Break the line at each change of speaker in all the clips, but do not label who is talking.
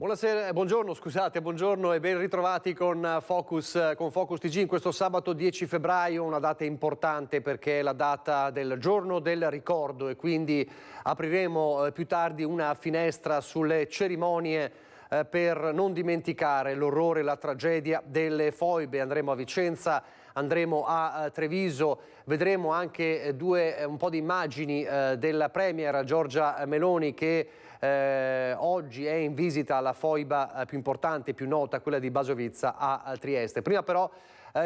Buonasera, buongiorno e ben ritrovati con Focus TG in questo sabato 10 febbraio, una data importante perché è la data del giorno del ricordo e quindi apriremo più tardi una finestra sulle cerimonie per non dimenticare l'orrore e la tragedia delle foibe. Andremo a Vicenza, andremo a Treviso, vedremo anche un po' di immagini della Premier Giorgia Meloni che oggi è in visita alla foiba più importante, più nota, quella di Basovizza a Trieste. Prima però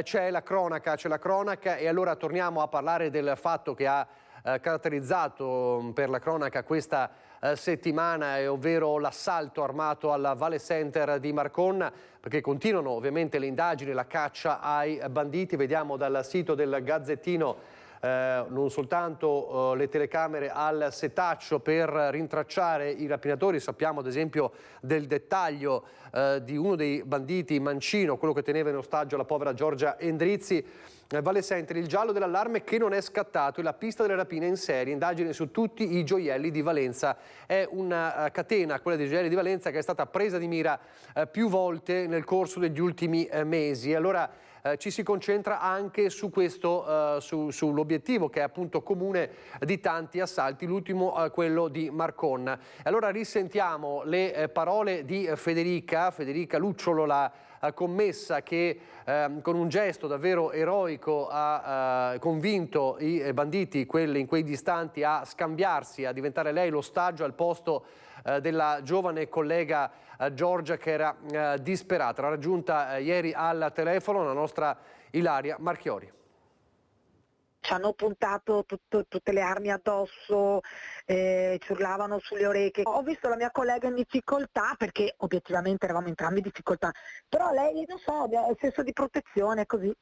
c'è la cronaca e allora torniamo a parlare del fatto che ha caratterizzato per la cronaca questa settimana, ovvero l'assalto armato al Vale Center di Marcon, perché continuano ovviamente le indagini, la caccia ai banditi. Vediamo dal sito del Gazzettino non soltanto le telecamere al setaccio per rintracciare i rapinatori. Sappiamo ad esempio del dettaglio di uno dei banditi, Mancino, quello che teneva in ostaggio la povera Giorgia Endrizzi. Vale Center, il giallo dell'allarme che non è scattato e la pista delle rapine in serie, indagine su tutti i gioielli di Valenza. È una catena, quella dei gioielli di Valenza, che è stata presa di mira più volte nel corso degli ultimi mesi. Allora ci si concentra anche su questo, sull'obiettivo che è appunto comune di tanti assalti, l'ultimo quello di Marcon. Allora risentiamo le parole di Federica Lucciolo, la commessa che con un gesto davvero eroico ha convinto i banditi, quelli in quegli istanti, a scambiarsi, a diventare lei l'ostaggio al posto della giovane collega Giorgia, che era disperata. L'ha raggiunta ieri al telefono la nostra Ilaria Marchiori.
Ci hanno puntato tutte le armi addosso, ci urlavano sulle orecchie. Ho visto la mia collega in difficoltà, perché obiettivamente eravamo entrambi in difficoltà, però lei, non so, ha il senso di protezione, così.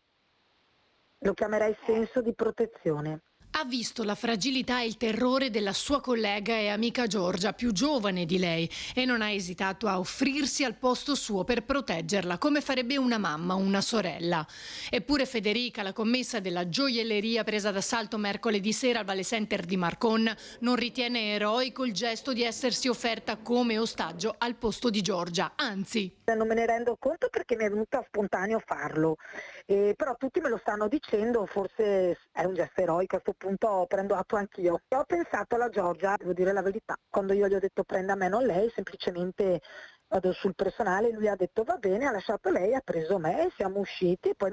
Lo chiamerei senso di protezione.
Ha visto la fragilità e il terrore della sua collega e amica Giorgia, più giovane di lei, e non ha esitato a offrirsi al posto suo per proteggerla, come farebbe una mamma o una sorella. Eppure Federica, la commessa della gioielleria presa d'assalto mercoledì sera al Vale Center di Marcon, non ritiene eroico il gesto di essersi offerta come ostaggio al posto di Giorgia, anzi.
Non me ne rendo conto perché mi è venuto spontaneo farlo, però tutti me lo stanno dicendo, forse è un gesto eroico, a questo punto prendo atto anch'io. Ho pensato alla Giorgia, devo dire la verità, quando io gli ho detto prenda me non lei, semplicemente vado sul personale, lui ha detto va bene, ha lasciato lei, ha preso me, siamo usciti, poi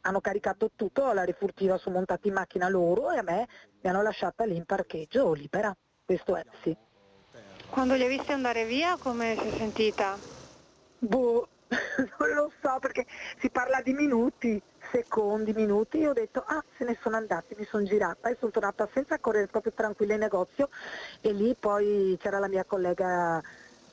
hanno caricato tutto, la rifurtiva, sono montati in macchina loro e a me mi hanno lasciata lì in parcheggio libera, questo è, sì.
Quando li hai visti andare via, come si è sentita?
Boh, non lo so, perché si parla di minuti, secondi, minuti. Io ho detto, se ne sono andati, mi sono girata e sono tornata senza correre, proprio tranquilla in negozio, e lì poi c'era la mia collega.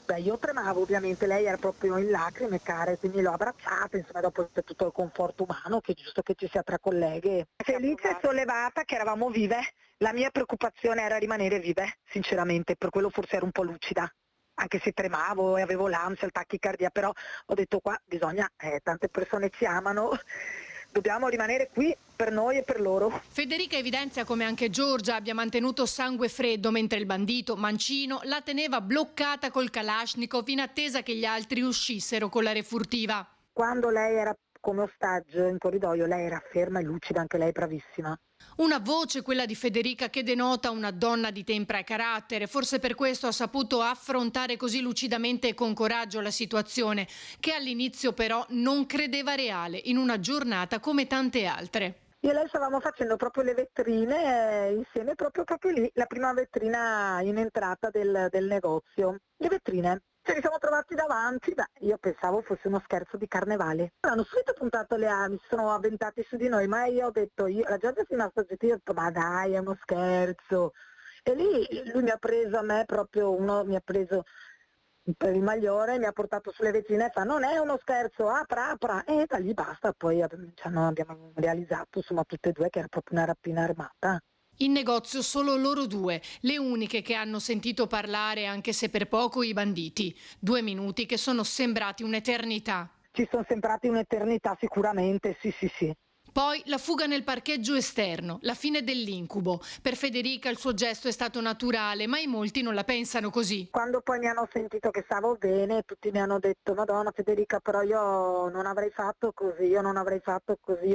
Beh, io tremavo ovviamente, lei era proprio in lacrime, care, quindi l'ho abbracciata, insomma dopo c'è tutto il conforto umano, che è giusto che ci sia tra colleghe. Felice e sollevata che eravamo vive, la mia preoccupazione era rimanere vive, sinceramente, per quello forse ero un po' lucida. Anche se tremavo e avevo l'ansia, il tachicardia, però ho detto qua bisogna, tante persone ci amano, dobbiamo rimanere qui per noi e per loro.
Federica evidenzia come anche Giorgia abbia mantenuto sangue freddo mentre il bandito, Mancino, la teneva bloccata col Kalashnikov in attesa che gli altri uscissero con la refurtiva.
Quando lei era come ostaggio in corridoio, lei era ferma e lucida, anche lei bravissima.
Una voce, quella di Federica, che denota una donna di tempra e carattere. Forse per questo ha saputo affrontare così lucidamente e con coraggio la situazione, che all'inizio però non credeva reale in una giornata come tante altre.
Io e lei stavamo facendo proprio le vetrine insieme, proprio lì, la prima vetrina in entrata del negozio. Le vetrine. Ce li siamo trovati davanti, io pensavo fosse uno scherzo di carnevale. Hanno subito puntato le armi, si sono avventati su di noi, ma io ho detto, la gente si è rimasta zitta, io ho detto, ma dai, è uno scherzo. E lì lui mi ha preso a me, proprio uno mi ha preso per il maglione, mi ha portato sulle vetrine e fa, non è uno scherzo, apra, e da lì basta. Poi abbiamo realizzato, insomma, tutte e due che era proprio una rapina armata.
In negozio solo loro due, le uniche che hanno sentito parlare, anche se per poco, i banditi. 2 minuti che sono sembrati un'eternità.
Ci sono sembrati un'eternità sicuramente, sì.
Poi la fuga nel parcheggio esterno, la fine dell'incubo. Per Federica il suo gesto è stato naturale, ma in molti non la pensano così.
Quando poi mi hanno sentito che stavo bene, tutti mi hanno detto: Madonna Federica, però io non avrei fatto così, io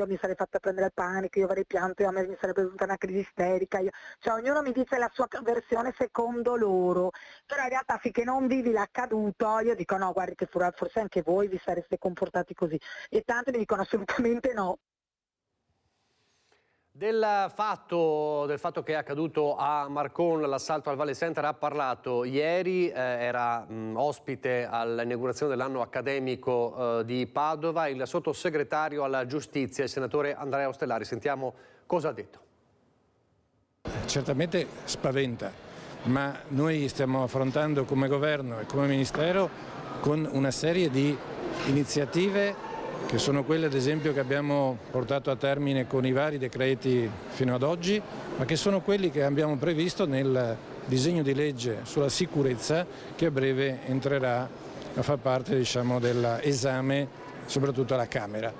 mi sarei fatta prendere il panico, io avrei pianto, a me mi sarebbe venuta una crisi isterica. Cioè ognuno mi dice la sua versione secondo loro, però in realtà finché non vivi l'accaduto io dico no, guardi che forse anche voi vi sareste comportati così, e tanti mi dicono assolutamente no.
Del fatto che è accaduto a Marcon, l'assalto al Valle Center, ha parlato ieri, era ospite all'inaugurazione dell'anno accademico di Padova, il sottosegretario alla giustizia, il senatore Andrea Ostellari. Sentiamo cosa ha detto.
Certamente spaventa, ma noi stiamo affrontando come governo e come ministero con una serie di iniziative che sono quelle ad esempio che abbiamo portato a termine con i vari decreti fino ad oggi, ma che sono quelli che abbiamo previsto nel disegno di legge sulla sicurezza che a breve entrerà a far parte, diciamo, dell'esame soprattutto alla Camera.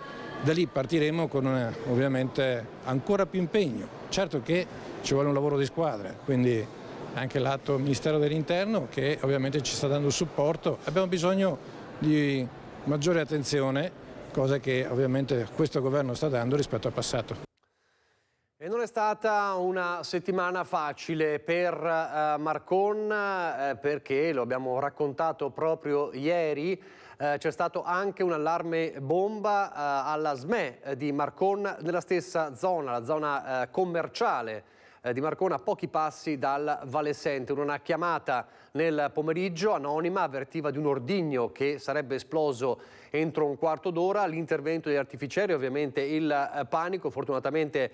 Da lì partiremo con ovviamente ancora più impegno. Certo che ci vuole un lavoro di squadra, quindi anche l'atto Ministero dell'Interno che ovviamente ci sta dando supporto. Abbiamo bisogno di maggiore attenzione, cosa che ovviamente questo governo sta dando rispetto al passato.
E non è stata una settimana facile per Marcon perché, lo abbiamo raccontato proprio ieri, c'è stato anche un allarme bomba alla SME di Marcon nella stessa zona, la zona commerciale di Marcon, a pochi passi dal Valle Center. Una chiamata nel pomeriggio anonima avvertiva di un ordigno che sarebbe esploso entro un quarto d'ora. L'intervento degli artificieri, ovviamente il panico. Fortunatamente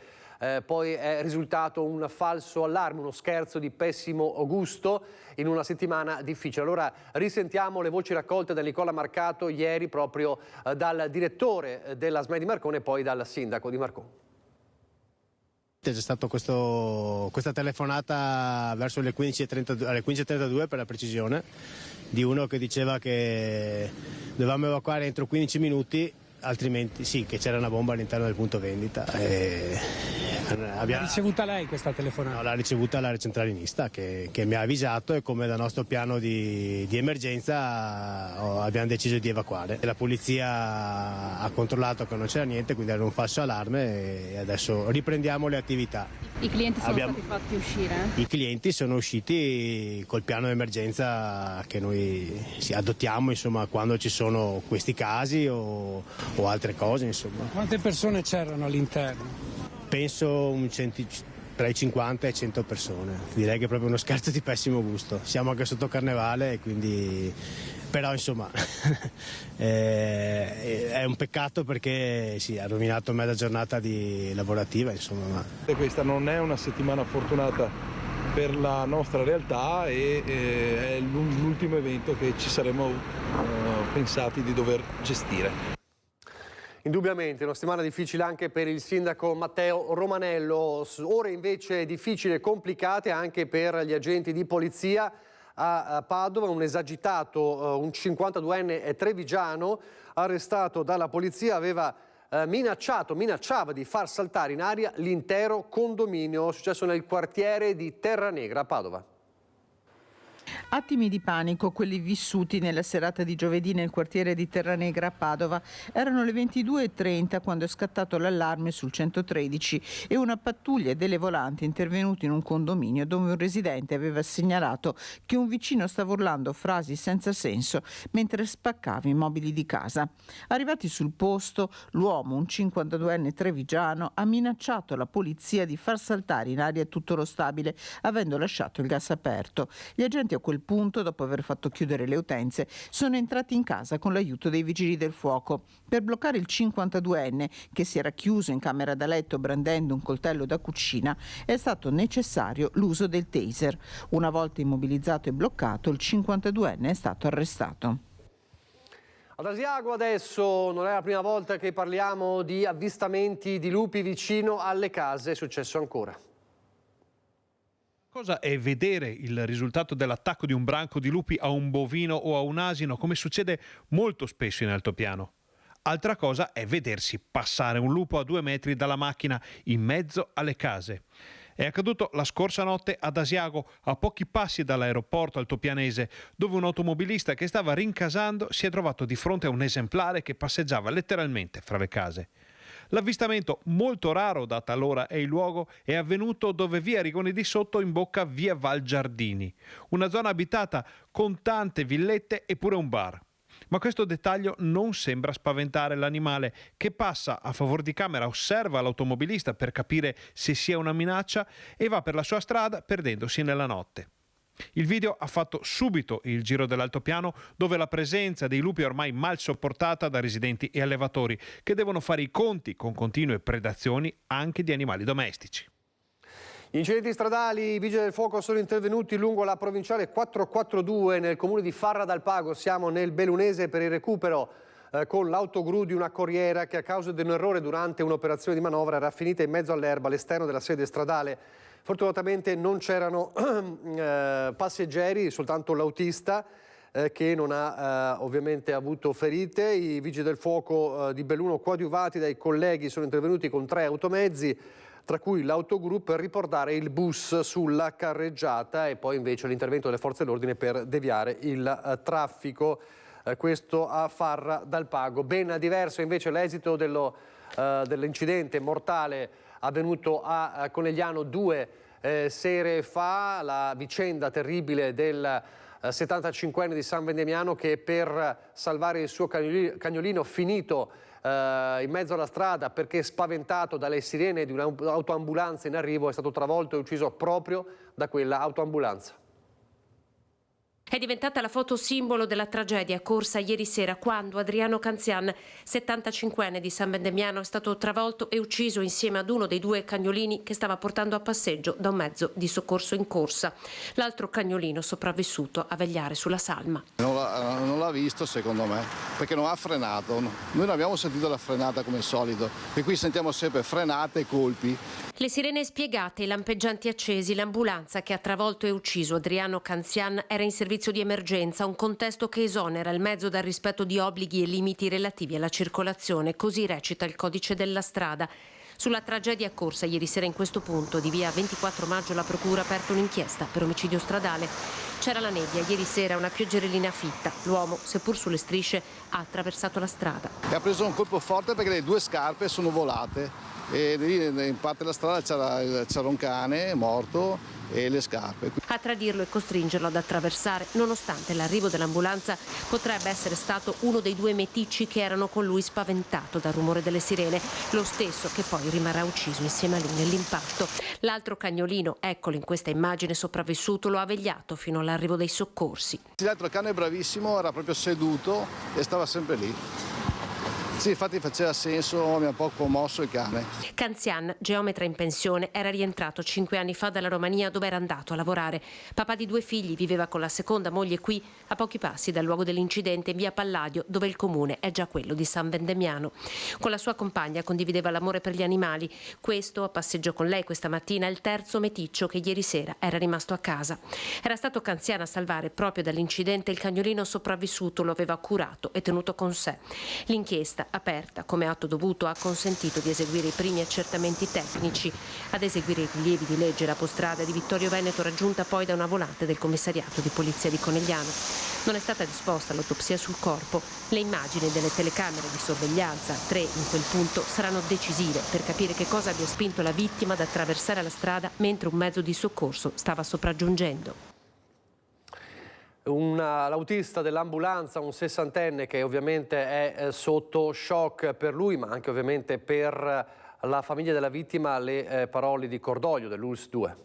poi è risultato un falso allarme, uno scherzo di pessimo gusto in una settimana difficile. Allora risentiamo le voci raccolte da Nicola Marcato ieri proprio dal direttore della SME di Marcon e poi dal sindaco di Marcon.
C'è stata questa telefonata verso le 15.32 per la precisione, di uno che diceva che dovevamo evacuare entro 15 minuti, altrimenti sì, che c'era una bomba all'interno del punto vendita.
L'ha ricevuta lei questa telefonata?
No, l'ha ricevuta la centralinista che mi ha avvisato, e come dal nostro piano di emergenza abbiamo deciso di evacuare. La polizia ha controllato che non c'era niente, quindi era un falso allarme, e adesso riprendiamo le attività.
I clienti sono stati fatti uscire?
I clienti sono usciti col piano di emergenza che noi adottiamo, insomma, quando ci sono questi casi o altre cose, insomma.
Quante persone c'erano all'interno?
Penso tra i 50 e 100 persone. Direi che è proprio uno scherzo di pessimo gusto. Siamo anche sotto carnevale e quindi, però insomma è un peccato perché sì, ha rovinato mezza giornata lavorativa, insomma.
Questa non è una settimana fortunata per la nostra realtà e è l'ultimo evento che ci saremmo pensati di dover gestire.
Indubbiamente una settimana difficile anche per il sindaco Matteo Romanello, ore invece difficili e complicate anche per gli agenti di polizia a Padova. Un esagitato, un 52enne trevigiano arrestato dalla polizia, aveva minacciava di far saltare in aria l'intero condominio. È successo nel quartiere di Terranegra a Padova.
Attimi di panico, quelli vissuti nella serata di giovedì nel quartiere di Terranegra a Padova. Erano le 22:30 quando è scattato l'allarme sul 113 e una pattuglia delle volanti è intervenuta in un condominio dove un residente aveva segnalato che un vicino stava urlando frasi senza senso mentre spaccava i mobili di casa. Arrivati sul posto, l'uomo, un 52enne trevigiano, ha minacciato la polizia di far saltare in aria tutto lo stabile, avendo lasciato il gas aperto. Gli agenti a quel punto, dopo aver fatto chiudere le utenze, sono entrati in casa con l'aiuto dei vigili del fuoco. Per bloccare il 52enne, che si era chiuso in camera da letto brandendo un coltello da cucina, è stato necessario l'uso del taser. Una volta immobilizzato e bloccato, il 52enne è stato arrestato.
Ad Asiago adesso non è la prima volta che parliamo di avvistamenti di lupi vicino alle case, è successo ancora.
Cosa è vedere il risultato dell'attacco di un branco di lupi a un bovino o a un asino, come succede molto spesso in altopiano. Altra cosa è vedersi passare un lupo a 2 metri dalla macchina in mezzo alle case. È accaduto la scorsa notte ad Asiago, a pochi passi dall'aeroporto altopianese, dove un automobilista che stava rincasando si è trovato di fronte a un esemplare che passeggiava letteralmente fra le case. L'avvistamento, molto raro data l'ora e il luogo, è avvenuto dove via Rigoni di Sotto imbocca via Val Giardini, una zona abitata con tante villette e pure un bar. Ma questo dettaglio non sembra spaventare l'animale, che passa a favor di camera, osserva l'automobilista per capire se sia una minaccia e va per la sua strada perdendosi nella notte. Il video ha fatto subito il giro dell'altopiano, dove la presenza dei lupi è ormai mal sopportata da residenti e allevatori, che devono fare i conti con continue predazioni anche di animali domestici.
Incidenti stradali, i vigili del fuoco sono intervenuti lungo la provinciale 442 nel comune di Farra d'Al Pago. Siamo nel Bellunese per il recupero con l'autogru di una corriera che a causa di un errore durante un'operazione di manovra era finita in mezzo all'erba all'esterno della sede stradale. Fortunatamente non c'erano passeggeri, soltanto l'autista che non ha ovviamente avuto ferite. I vigili del fuoco di Belluno, coadiuvati dai colleghi, sono intervenuti con 3 automezzi, tra cui l'autogru per riportare il bus sulla carreggiata e poi invece l'intervento delle forze dell'ordine per deviare il traffico. Questo a Farra d'Al Pago. Ben diverso invece l'esito dell'incidente mortale avvenuto a Conegliano 2 sere fa, la vicenda terribile del 75enne di San Vendemiano che per salvare il suo cagnolino finito in mezzo alla strada perché spaventato dalle sirene di un'autoambulanza in arrivo è stato travolto e ucciso proprio da quella autoambulanza.
È diventata la foto simbolo della tragedia corsa ieri sera quando Adriano Canzian, 75enne di San Vendemiano, è stato travolto e ucciso insieme ad uno dei 2 cagnolini che stava portando a passeggio da un mezzo di soccorso in corsa. L'altro cagnolino sopravvissuto a vegliare sulla salma.
Non l'ha visto secondo me, perché non ha frenato. Noi non abbiamo sentito la frenata come al solito, e qui sentiamo sempre frenate e colpi.
Le sirene spiegate, i lampeggianti accesi, l'ambulanza che ha travolto e ucciso Adriano Canzian era in servizio di emergenza, un contesto che esonera il mezzo dal rispetto di obblighi e limiti relativi alla circolazione, così recita il codice della strada. Sulla tragedia accorsa ieri sera in questo punto di via 24 maggio la procura ha aperto un'inchiesta per omicidio stradale. C'era la nebbia, ieri sera una pioggerellina fitta. L'uomo, seppur sulle strisce, ha attraversato la strada.
E ha preso un colpo forte perché le 2 scarpe sono volate e lì in parte della strada c'era un cane morto e le scarpe.
A tradirlo e costringerlo ad attraversare, nonostante l'arrivo dell'ambulanza, potrebbe essere stato uno dei 2 meticci che erano con lui, spaventato dal rumore delle sirene, lo stesso che poi rimarrà ucciso insieme a lui nell'impatto. L'altro cagnolino, eccolo in questa immagine sopravvissuto, lo ha vegliato fino all'arrivo dei soccorsi.
L'altro cane è bravissimo, era proprio seduto e stava sempre lì. Sì, infatti faceva senso, mi ha un po' commosso il cane.
Canzian, geometra in pensione, era rientrato 5 anni fa dalla Romania dove era andato a lavorare. Papà di 2 figli, viveva con la seconda moglie qui, a pochi passi dal luogo dell'incidente in via Palladio, dove il comune è già quello di San Vendemiano. Con la sua compagna condivideva l'amore per gli animali. Questo, a passeggio con lei questa mattina, è il 3° meticcio che ieri sera era rimasto a casa. Era stato Canzian a salvare proprio dall'incidente il cagnolino sopravvissuto, lo aveva curato e tenuto con sé. L'inchiesta, aperta come atto dovuto, ha consentito di eseguire i primi accertamenti tecnici. Ad eseguire i rilievi di legge la postrada di Vittorio Veneto, raggiunta poi da una volante del commissariato di polizia di Conegliano. Non è stata disposta l'autopsia sul corpo. Le immagini delle telecamere di sorveglianza, 3 in quel punto, saranno decisive per capire che cosa abbia spinto la vittima ad attraversare la strada mentre un mezzo di soccorso stava sopraggiungendo.
L'autista dell'ambulanza, un 60enne che ovviamente è sotto shock per lui, ma anche ovviamente per la famiglia della vittima, le parole di cordoglio dell'ULSS 2.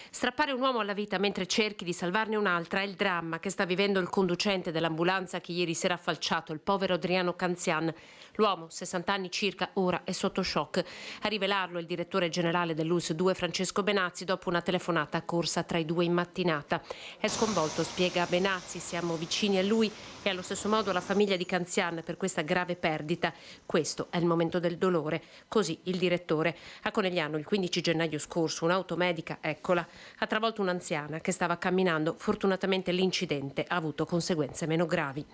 Strappare un uomo alla vita mentre cerchi di salvarne un'altra è il dramma che sta vivendo il conducente dell'ambulanza che ieri sera ha falciato il povero Adriano Canzian. L'uomo, 60 anni circa, ora è sotto shock. A rivelarlo il direttore generale dell'ULSS 2, Francesco Benazzi, dopo una telefonata accorsa tra i 2 in mattinata. È sconvolto, spiega Benazzi, siamo vicini a lui e allo stesso modo alla famiglia di Canzian per questa grave perdita. Questo è il momento del dolore. Così il direttore. A Conegliano il 15 gennaio scorso un'automedica, eccola, ha travolto un'anziana che stava camminando. Fortunatamente l'incidente ha avuto conseguenze meno gravi.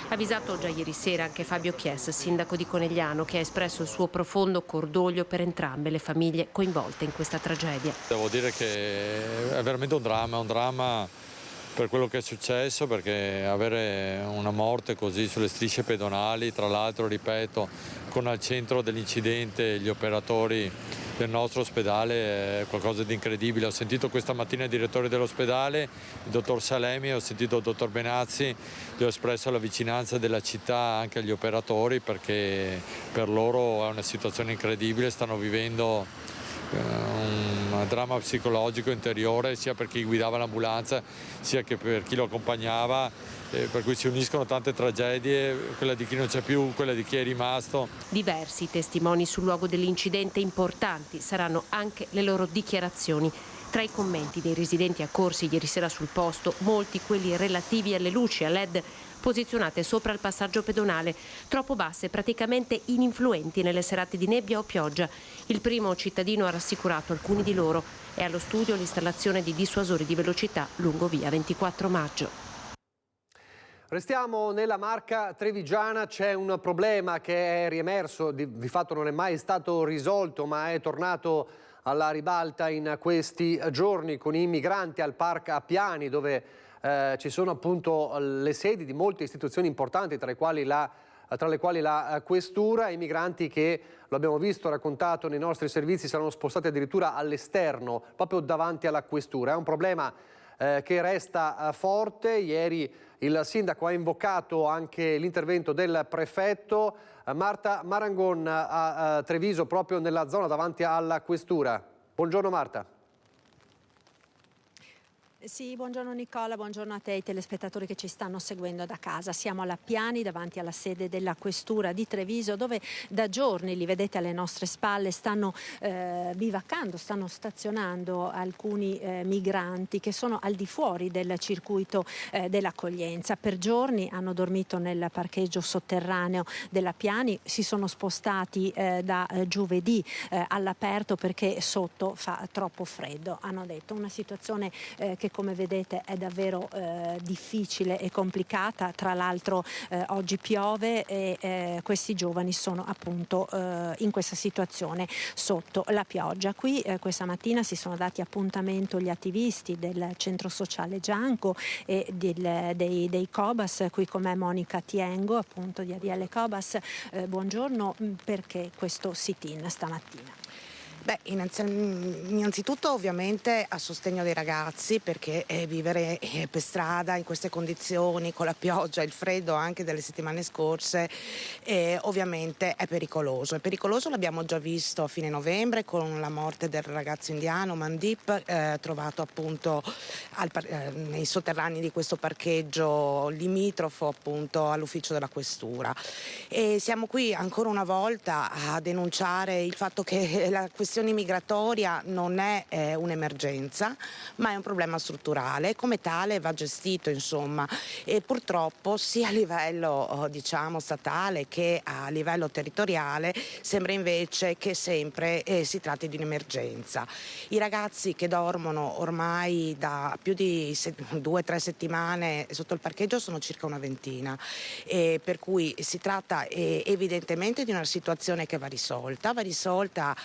Ha avvisato già ieri sera anche Fabio Chies, sindaco di Conegliano, che ha espresso il suo profondo cordoglio per entrambe le famiglie coinvolte in questa tragedia.
Devo dire che è veramente un dramma per quello che è successo, perché avere una morte così sulle strisce pedonali, tra l'altro, ripeto, con al centro dell'incidente gli operatori del nostro ospedale, è qualcosa di incredibile. Ho sentito questa mattina il direttore dell'ospedale, il dottor Salemi, ho sentito il dottor Benazzi, gli ho espresso la vicinanza della città anche agli operatori, perché per loro è una situazione incredibile, stanno vivendo un dramma psicologico interiore sia per chi guidava l'ambulanza sia che per chi lo accompagnava, per cui si uniscono tante tragedie, quella di chi non c'è più, quella di chi è rimasto.
Diversi i testimoni sul luogo dell'incidente, importanti saranno anche le loro dichiarazioni. Tra i commenti dei residenti accorsi ieri sera sul posto, molti quelli relativi alle luci a LED posizionate sopra il passaggio pedonale, troppo basse e praticamente ininfluenti nelle serate di nebbia o pioggia. Il primo cittadino ha rassicurato alcuni di loro. È allo studio l'installazione di dissuasori di velocità lungo via 24 maggio.
Restiamo nella Marca trevigiana, c'è un problema che è riemerso, di fatto non è mai stato risolto, ma è tornato alla ribalta in questi giorni con i migranti al Park Appiani, dove ci sono appunto le sedi di molte istituzioni importanti, tra le quali la Questura. I migranti che, lo abbiamo visto, raccontato nei nostri servizi, saranno spostati addirittura all'esterno, proprio davanti alla Questura. È un problema che resta forte. Ieri il sindaco ha invocato anche l'intervento del prefetto. Marta Marangon a Treviso, proprio nella zona davanti alla Questura. Buongiorno Marta.
Sì, buongiorno Nicola, buongiorno a te e ai telespettatori che ci stanno seguendo da casa. Siamo alla Piani, davanti alla sede della Questura di Treviso, dove da giorni, li vedete alle nostre spalle, stanno bivaccando, stanno stazionando alcuni migranti che sono al di fuori del circuito dell'accoglienza. Per giorni hanno dormito nel parcheggio sotterraneo della Piani, si sono spostati da giovedì all'aperto perché sotto fa troppo freddo. Hanno detto una situazione che come vedete è davvero difficile e complicata. Tra l'altro oggi piove e questi giovani sono appunto in questa situazione sotto la pioggia. Qui questa mattina si sono dati appuntamento gli attivisti del centro sociale Gianco e dei Cobas, qui con me Monica Tiengo, appunto di ADL Cobas. Buongiorno, perché questo sit-in stamattina?
Beh, innanzitutto ovviamente a sostegno dei ragazzi, perché vivere per strada in queste condizioni con la pioggia e il freddo anche delle settimane scorse ovviamente è pericoloso. È pericoloso, l'abbiamo già visto a fine novembre con la morte del ragazzo indiano Mandip, trovato appunto nei sotterranei di questo parcheggio limitrofo appunto all'ufficio della Questura. E siamo qui ancora una volta a denunciare il fatto che la questione migratoria non è un'emergenza, ma è un problema strutturale, come tale va gestito, insomma, e purtroppo sia a livello diciamo statale che a livello territoriale sembra invece che sempre si tratti di un'emergenza. I ragazzi che dormono ormai da più di 2 o 3 settimane sotto il parcheggio sono circa una ventina, per cui si tratta evidentemente di una situazione che va risolta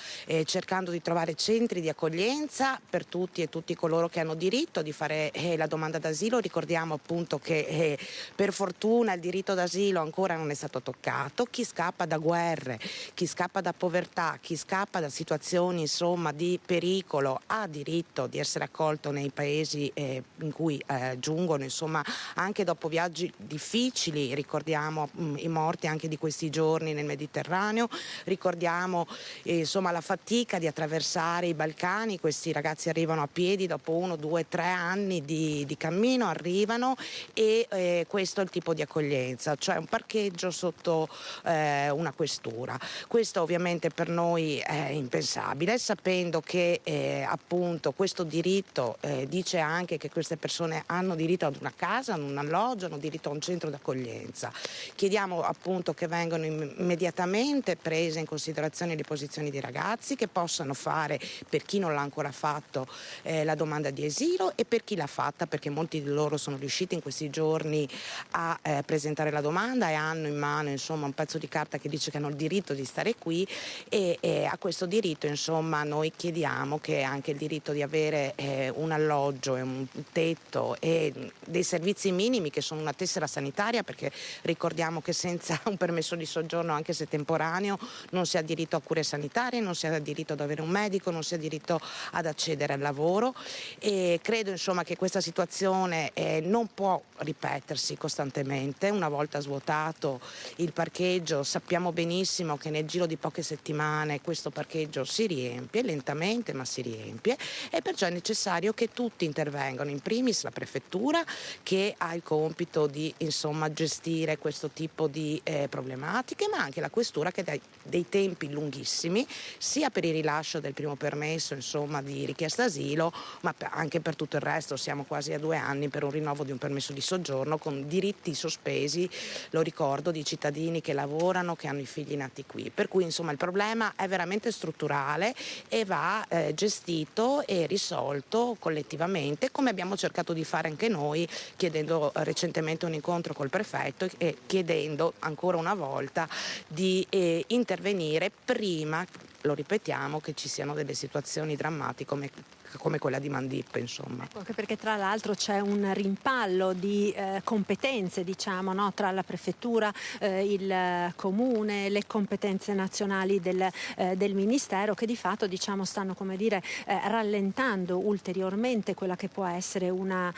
cercando di trovare centri di accoglienza per tutti e tutti coloro che hanno diritto di fare la domanda d'asilo. Ricordiamo appunto che per fortuna il diritto d'asilo ancora non è stato toccato. Chi scappa da guerre, chi scappa da povertà, chi scappa da situazioni insomma di pericolo ha diritto di essere accolto nei paesi in cui giungono, insomma, anche dopo viaggi difficili. Ricordiamo i morti anche di questi giorni nel Mediterraneo, ricordiamo insomma la fatica di attraversare i Balcani. Questi ragazzi arrivano a piedi dopo 1, 2, 3 anni di cammino, arrivano e questo è il tipo di accoglienza, cioè un parcheggio sotto una questura. Questo ovviamente per noi è impensabile, sapendo che appunto questo diritto dice anche che queste persone hanno diritto ad una casa, ad un alloggio, hanno diritto a un centro d'accoglienza. Chiediamo appunto che vengano immediatamente prese in considerazione le posizioni dei ragazzi, che possano fare, per chi non l'ha ancora fatto, la domanda di asilo, e per chi l'ha fatta, perché molti di loro sono riusciti in questi giorni a presentare la domanda e hanno in mano insomma un pezzo di carta che dice che hanno il diritto di stare qui, e a questo diritto insomma noi chiediamo che anche il diritto di avere un alloggio e un tetto e dei servizi minimi che sono una tessera sanitaria, perché ricordiamo che senza un permesso di soggiorno, anche se temporaneo, non si ha diritto a cure sanitarie, non si ha diritto ad avere un medico, non si ha diritto ad accedere al lavoro, e credo insomma che questa situazione non può ripetersi costantemente. Una volta svuotato il parcheggio sappiamo benissimo che nel giro di poche settimane questo parcheggio si riempie, lentamente ma si riempie, e perciò è necessario che tutti intervengano, in primis la prefettura che ha il compito di insomma gestire questo tipo di problematiche, ma anche la questura che dà dei tempi lunghissimi sia per il rilascio del primo permesso insomma di richiesta asilo, ma anche per tutto il resto. Siamo quasi a 2 anni per un rinnovo di un permesso di soggiorno con diritti sospesi, lo ricordo, di cittadini che lavorano, che hanno i figli nati qui, per cui insomma il problema è veramente strutturale e va gestito e risolto collettivamente, come abbiamo cercato di fare anche noi, chiedendo recentemente un incontro col prefetto e chiedendo ancora una volta di intervenire prima, lo ripetiamo, che ci siano delle situazioni drammatiche come quella di Mandip, insomma.
Anche perché tra l'altro c'è un rimpallo di competenze, diciamo, no? Tra la prefettura, il comune, le competenze nazionali del ministero, che di fatto, diciamo, stanno, come dire, rallentando ulteriormente quella che può essere una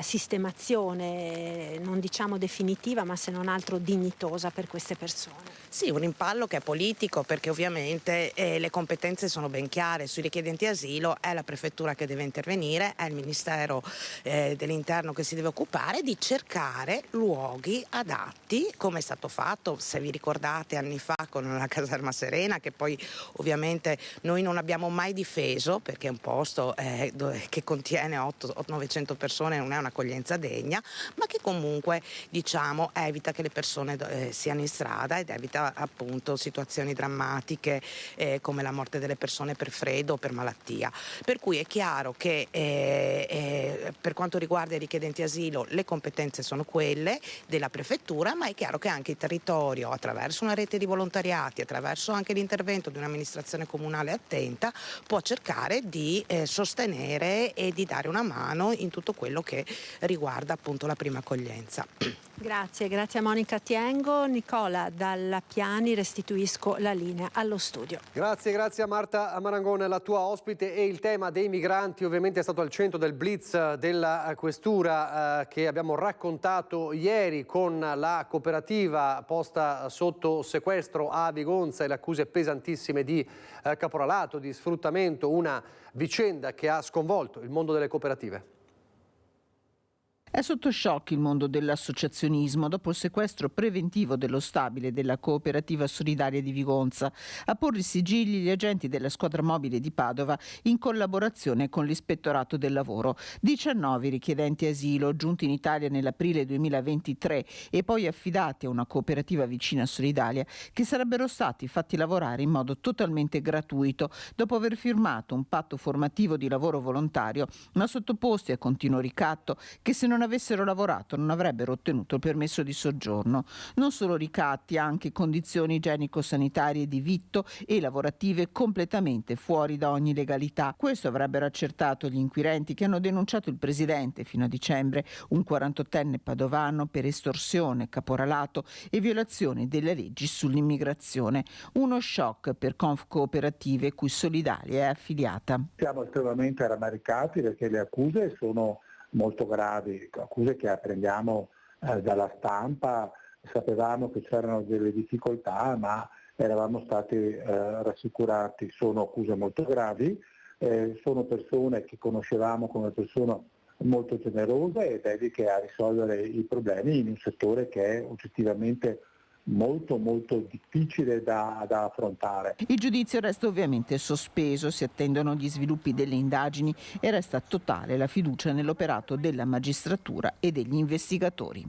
sistemazione, non diciamo definitiva, ma se non altro dignitosa per queste persone.
Sì, un rimpallo che è politico, perché ovviamente le competenze sono ben chiare. Sui richiedenti asilo è la prefettura che deve intervenire, è il Ministero dell'Interno che si deve occupare di cercare luoghi adatti, come è stato fatto, se vi ricordate, anni fa con la caserma Serena, che poi ovviamente noi non abbiamo mai difeso, perché è un posto che contiene 800-900 persone, non è un'accoglienza degna, ma che comunque, diciamo, evita che le persone siano in strada ed evita appunto situazioni drammatiche come la morte delle persone per freddo o per malattia. Per cui è chiaro che per quanto riguarda i richiedenti asilo le competenze sono quelle della prefettura, ma è chiaro che anche il territorio, attraverso una rete di volontariati, attraverso anche l'intervento di un'amministrazione comunale attenta, può cercare di sostenere e di dare una mano in tutto quello che riguarda appunto la prima accoglienza.
Grazie a Monica Tiengo. Nicola Dalla Piani, restituisco la linea allo studio.
Grazie a Marta Marangone, la tua ospite, e il tema dei migranti ovviamente è stato al centro del blitz della questura che abbiamo raccontato ieri, con la cooperativa posta sotto sequestro a Vigonza e le accuse pesantissime di caporalato, di sfruttamento, una vicenda che ha sconvolto il mondo delle cooperative.
È sotto shock il mondo dell'associazionismo dopo il sequestro preventivo dello stabile della cooperativa solidaria di Vigonza. A porre i sigilli gli agenti della squadra mobile di Padova in collaborazione con l'ispettorato del lavoro. 19 richiedenti asilo giunti in Italia nell'aprile 2023 e poi affidati a una cooperativa vicina solidaria, che sarebbero stati fatti lavorare in modo totalmente gratuito dopo aver firmato un patto formativo di lavoro volontario, ma sottoposti a continuo ricatto, che se non avessero lavorato non avrebbero ottenuto il permesso di soggiorno. Non solo ricatti, anche condizioni igienico-sanitarie di vitto e lavorative completamente fuori da ogni legalità. Questo avrebbero accertato gli inquirenti, che hanno denunciato il presidente fino a dicembre, un 48enne padovano, per estorsione, caporalato e violazione delle leggi sull'immigrazione. Uno shock per Confcooperative, cui Solidaria è affiliata.
Siamo estremamente rammaricati perché le accuse sono molto gravi, accuse che apprendiamo dalla stampa. Sapevamo che c'erano delle difficoltà, ma eravamo stati rassicurati. Sono accuse molto gravi, sono persone che conoscevamo come persone molto generose e dedicate a risolvere i problemi in un settore che è oggettivamente molto difficile da affrontare.
Il giudizio resta ovviamente sospeso, si attendono gli sviluppi delle indagini e resta totale la fiducia nell'operato della magistratura e degli investigatori.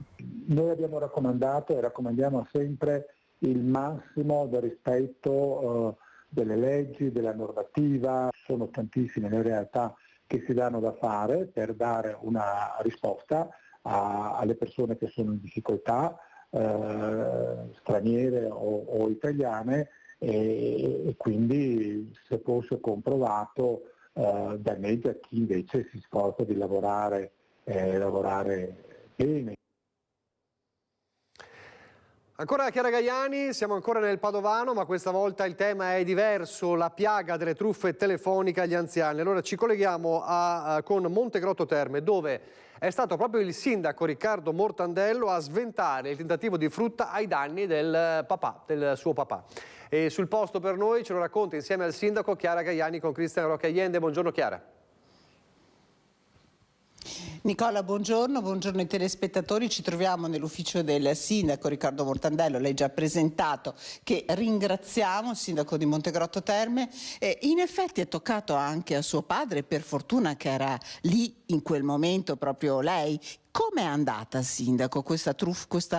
Noi abbiamo raccomandato e raccomandiamo sempre il massimo del rispetto delle leggi, della normativa, sono tantissime le realtà che si danno da fare per dare una risposta alle persone che sono in difficoltà, straniere o italiane, e quindi se fosse comprovato danneggia chi invece si sforza di lavorare bene.
Ancora Chiara Gaiani, siamo ancora nel Padovano, ma questa volta il tema è diverso, la piaga delle truffe telefoniche agli anziani. Allora ci colleghiamo con Montegrotto Terme, dove è stato proprio il sindaco Riccardo Mortandello a sventare il tentativo di frutta ai danni del suo papà. E sul posto per noi ce lo racconta insieme al sindaco Chiara Gaiani con Cristian Roque Allende. Buongiorno Chiara.
Nicola, buongiorno ai telespettatori. Ci troviamo nell'ufficio del sindaco Riccardo Mortandello, lei già presentato, che ringraziamo, il sindaco di Montegrotto Terme. In effetti è toccato anche a suo padre, per fortuna che era lì in quel momento proprio lei. Come è andata, sindaco? Questo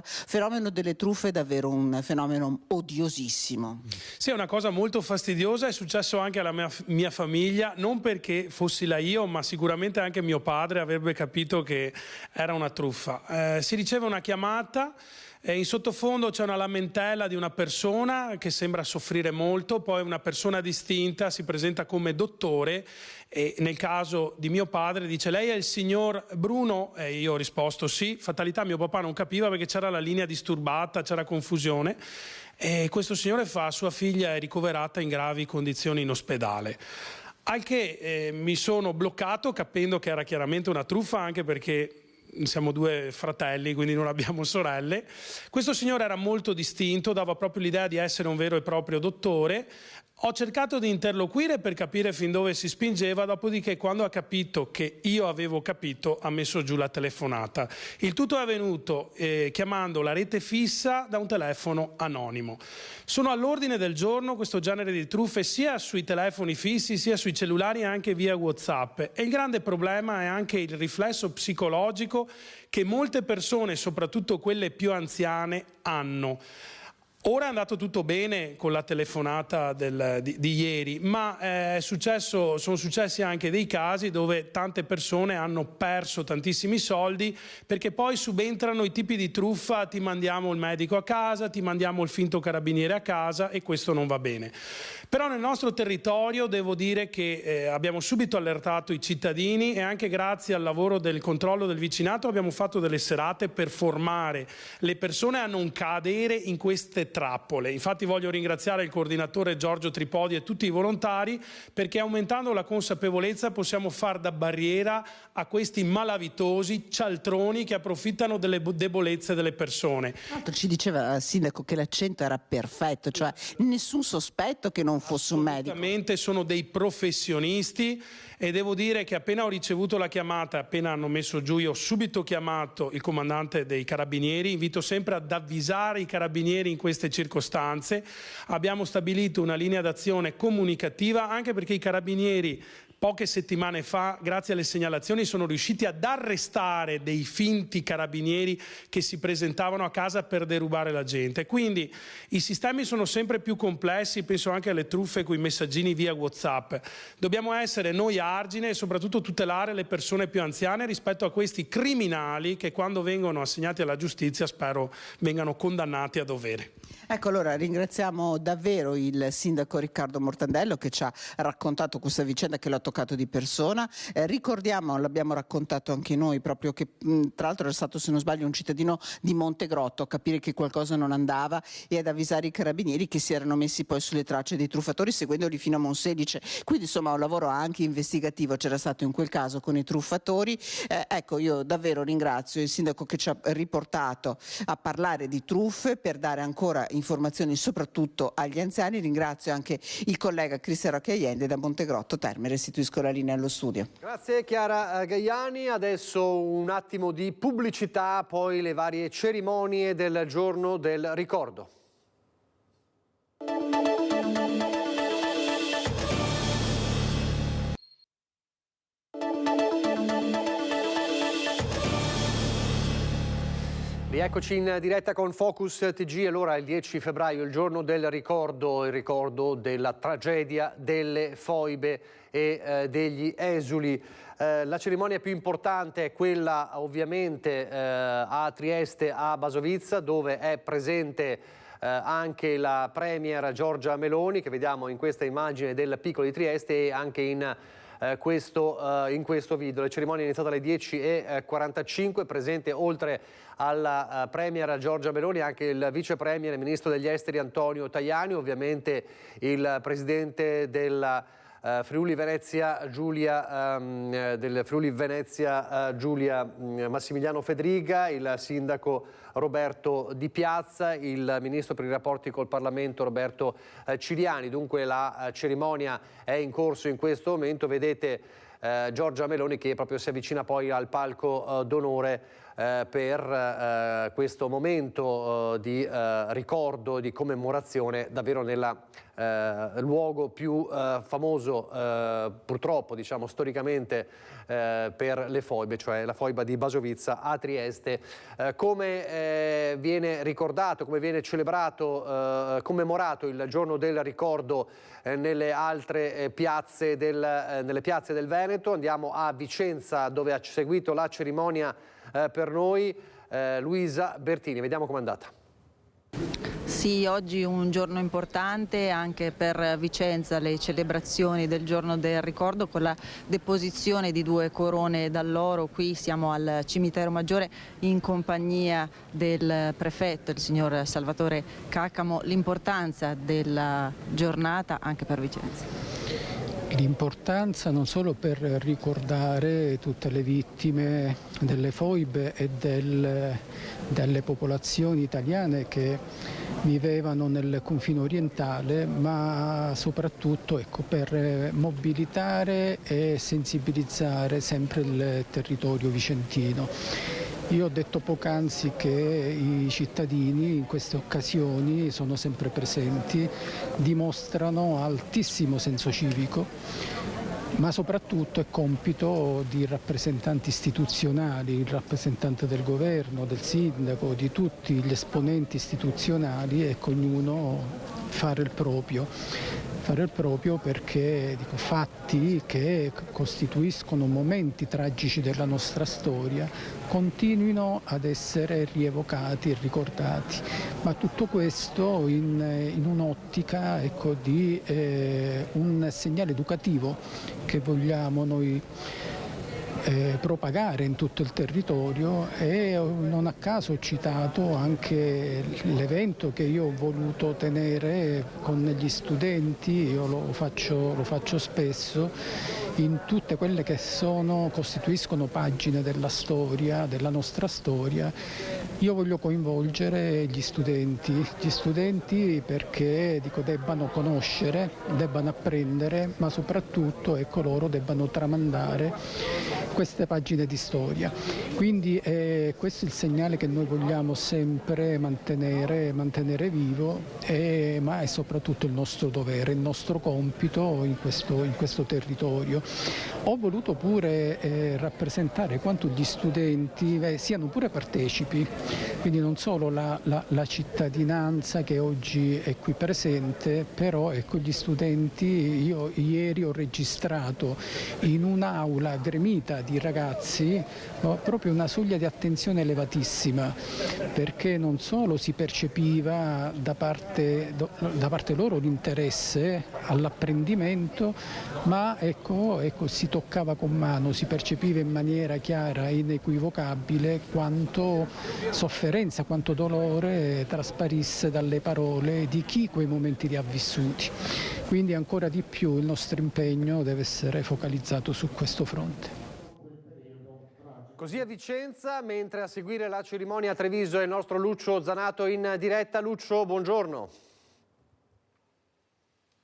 fenomeno delle truffe è davvero un fenomeno odiosissimo.
Sì, è una cosa molto fastidiosa, è successo anche alla mia famiglia, non perché fossi la io, ma sicuramente anche mio padre avrebbe capito che era una truffa. Si riceve una chiamata, in sottofondo c'è una lamentela di una persona che sembra soffrire molto, poi una persona distinta si presenta come dottore e nel caso di mio padre dice: lei è il signor Bruno? E io ho risposto sì. Fatalità, mio papà non capiva perché c'era la linea disturbata, c'era confusione, e questo signore fa: sua figlia è ricoverata in gravi condizioni in ospedale. Al che mi sono bloccato, capendo che era chiaramente una truffa, anche perché siamo due fratelli, quindi non abbiamo sorelle. Questo signore era molto distinto, dava proprio l'idea di essere un vero e proprio dottore. Ho cercato di interloquire per capire fin dove si spingeva, dopodiché quando ha capito che io avevo capito ha messo giù la telefonata. Il tutto è avvenuto chiamando la rete fissa da un telefono anonimo. Sono all'ordine del giorno questo genere di truffe sia sui telefoni fissi sia sui cellulari, anche via WhatsApp, e il grande problema è anche il riflesso psicologico che molte persone, soprattutto quelle più anziane, hanno. Ora è andato tutto bene con la telefonata di ieri, ma sono successi anche dei casi dove tante persone hanno perso tantissimi soldi, perché poi subentrano i tipi di truffa: ti mandiamo il medico a casa, ti mandiamo il finto carabiniere a casa, e questo non va bene. Però nel nostro territorio devo dire che abbiamo subito allertato i cittadini, e anche grazie al lavoro del controllo del vicinato abbiamo fatto delle serate per formare le persone a non cadere in queste trappole. Infatti voglio ringraziare il coordinatore Giorgio Tripodi e tutti i volontari, perché aumentando la consapevolezza possiamo far da barriera a questi malavitosi cialtroni che approfittano delle debolezze delle persone.
Ci diceva il sindaco che l'accento era perfetto, cioè nessun sospetto che non fosse un medico.
Assolutamente, sono dei professionisti, e devo dire che appena ho ricevuto la chiamata, appena hanno messo giù, io ho subito chiamato il comandante dei carabinieri. Invito sempre ad avvisare i carabinieri in queste circostanze. Abbiamo stabilito una linea d'azione comunicativa, anche perché i carabinieri poche settimane fa, grazie alle segnalazioni, sono riusciti ad arrestare dei finti carabinieri che si presentavano a casa per derubare la gente. Quindi i sistemi sono sempre più complessi, penso anche alle truffe con i messaggini via WhatsApp. Dobbiamo essere noi argine e soprattutto tutelare le persone più anziane rispetto a questi criminali che, quando vengono assegnati alla giustizia, spero vengano condannati a dovere.
Ecco, allora ringraziamo davvero il sindaco Riccardo Mortandello, che ci ha raccontato questa vicenda, che l'ha toccato di persona. Ricordiamo, l'abbiamo raccontato anche noi, proprio che tra l'altro era stato, se non sbaglio, un cittadino di Montegrotto a capire che qualcosa non andava e ad avvisare i carabinieri, che si erano messi poi sulle tracce dei truffatori, seguendoli fino a Monselice. Quindi insomma un lavoro anche investigativo c'era stato in quel caso con i truffatori. Ecco, io davvero ringrazio il sindaco che ci ha riportato a parlare di truffe per dare ancora informazioni soprattutto agli anziani. Ringrazio anche il collega Cristian Roque Allende da Montegrotto Terme. Restituisco la linea allo studio.
Grazie Chiara Gaiani. Adesso un attimo di pubblicità, poi le varie cerimonie del giorno del ricordo. Rieccoci in diretta con Focus TG. Allora il 10 febbraio, il giorno del ricordo, il ricordo della tragedia delle foibe e degli esuli. La cerimonia più importante è quella ovviamente a Trieste, a Basovizza, dove è presente anche la Premier Giorgia Meloni, che vediamo in questa immagine del Piccolo di Trieste e anche in questo video. La cerimonia è iniziata alle 10:45, presente oltre alla Premier Giorgia Meloni anche il Vice Premier e Ministro degli Esteri Antonio Tajani, ovviamente il Presidente della Friuli Venezia Giulia Massimiliano Fedriga, il Sindaco Roberto Di Piazza, il Ministro per i rapporti col Parlamento Roberto Ciriani. Dunque la cerimonia è in corso in questo momento. Vedete Giorgia Meloni che proprio si avvicina poi al palco d'onore per questo momento di ricordo, di commemorazione davvero nel luogo più famoso purtroppo, diciamo storicamente, per le foibe, cioè la foiba di Basovizza a Trieste. Come viene ricordato, come viene celebrato, commemorato il giorno del ricordo nelle altre piazze nelle piazze del Veneto? Andiamo a Vicenza, dove ha seguito la cerimonia per noi Luisa Bertini. Vediamo com'è andata.
Sì, oggi un giorno importante anche per Vicenza, le celebrazioni del giorno del ricordo con la deposizione di 2 corone d'alloro. Qui siamo al Cimitero Maggiore in compagnia del prefetto, il signor Salvatore Caccamo. L'importanza della giornata anche per Vicenza.
L'importanza non solo per ricordare tutte le vittime delle foibe e delle popolazioni italiane che vivevano nel confine orientale, ma soprattutto per mobilitare e sensibilizzare sempre il territorio vicentino. Io ho detto poc'anzi che i cittadini in queste occasioni sono sempre presenti, dimostrano altissimo senso civico, ma soprattutto è compito di rappresentanti istituzionali, il rappresentante del governo, del sindaco, di tutti gli esponenti istituzionali, e ognuno fare il proprio. Fare il proprio perché fatti che costituiscono momenti tragici della nostra storia continuino ad essere rievocati e ricordati, ma tutto questo in un'ottica di un segnale educativo che vogliamo noi propagare in tutto il territorio. E non a caso ho citato anche l'evento che io ho voluto tenere con gli studenti. Io lo faccio spesso in tutte quelle che costituiscono pagine della storia, della nostra storia. Io voglio coinvolgere gli studenti perché debbano conoscere, debbano apprendere, ma soprattutto loro debbano tramandare queste pagine di storia. Quindi questo è il segnale che noi vogliamo sempre mantenere vivo, ma è soprattutto il nostro dovere, il nostro compito in questo territorio. Ho voluto pure rappresentare quanto gli studenti siano pure partecipi, quindi non solo la cittadinanza che oggi è qui presente, però gli studenti. Io ieri ho registrato in un'aula gremita di ragazzi proprio una soglia di attenzione elevatissima, perché non solo si percepiva da parte loro l'interesse all'apprendimento, ma si toccava con mano, si percepiva in maniera chiara e inequivocabile quanto sofferenza, quanto dolore trasparisse dalle parole di chi quei momenti li ha vissuti. Quindi ancora di più il nostro impegno deve essere focalizzato su questo fronte.
Così a Vicenza, mentre a seguire la cerimonia a Treviso è il nostro Lucio Zanato in diretta. Lucio, buongiorno.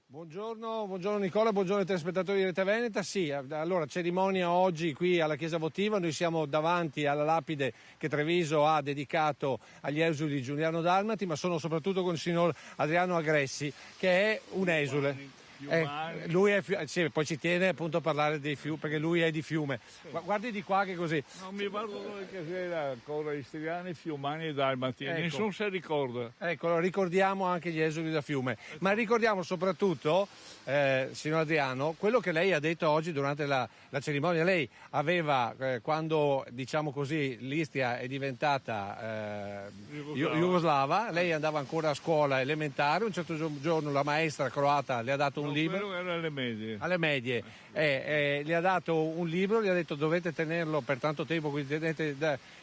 Buongiorno Nicola, buongiorno ai telespettatori di Rete Veneta. Sì, allora cerimonia oggi qui alla Chiesa Votiva, noi siamo davanti alla lapide che Treviso ha dedicato agli esuli Giuliano Dalmati, ma sono soprattutto con il signor Adriano Agressi, che è un esule. Lui è sì, poi ci tiene appunto a parlare dei fiumi, perché lui è di Fiume. Guardi di qua che così.
Non mi guardo che era ancora istriani, fiumani e dalmati,
ecco.
Nessuno si ricorda.
Ecco, ricordiamo anche gli esuli da Fiume, ma ricordiamo soprattutto, signor Adriano, quello che lei ha detto oggi durante la cerimonia. Lei aveva, quando diciamo così l'Istria è diventata jugoslava, lei andava ancora a scuola elementare, un certo giorno la maestra croata le ha dato un libro.
Era alle medie.
Alle medie, le ha dato un libro, gli ha detto dovete tenerlo per tanto tempo, quindi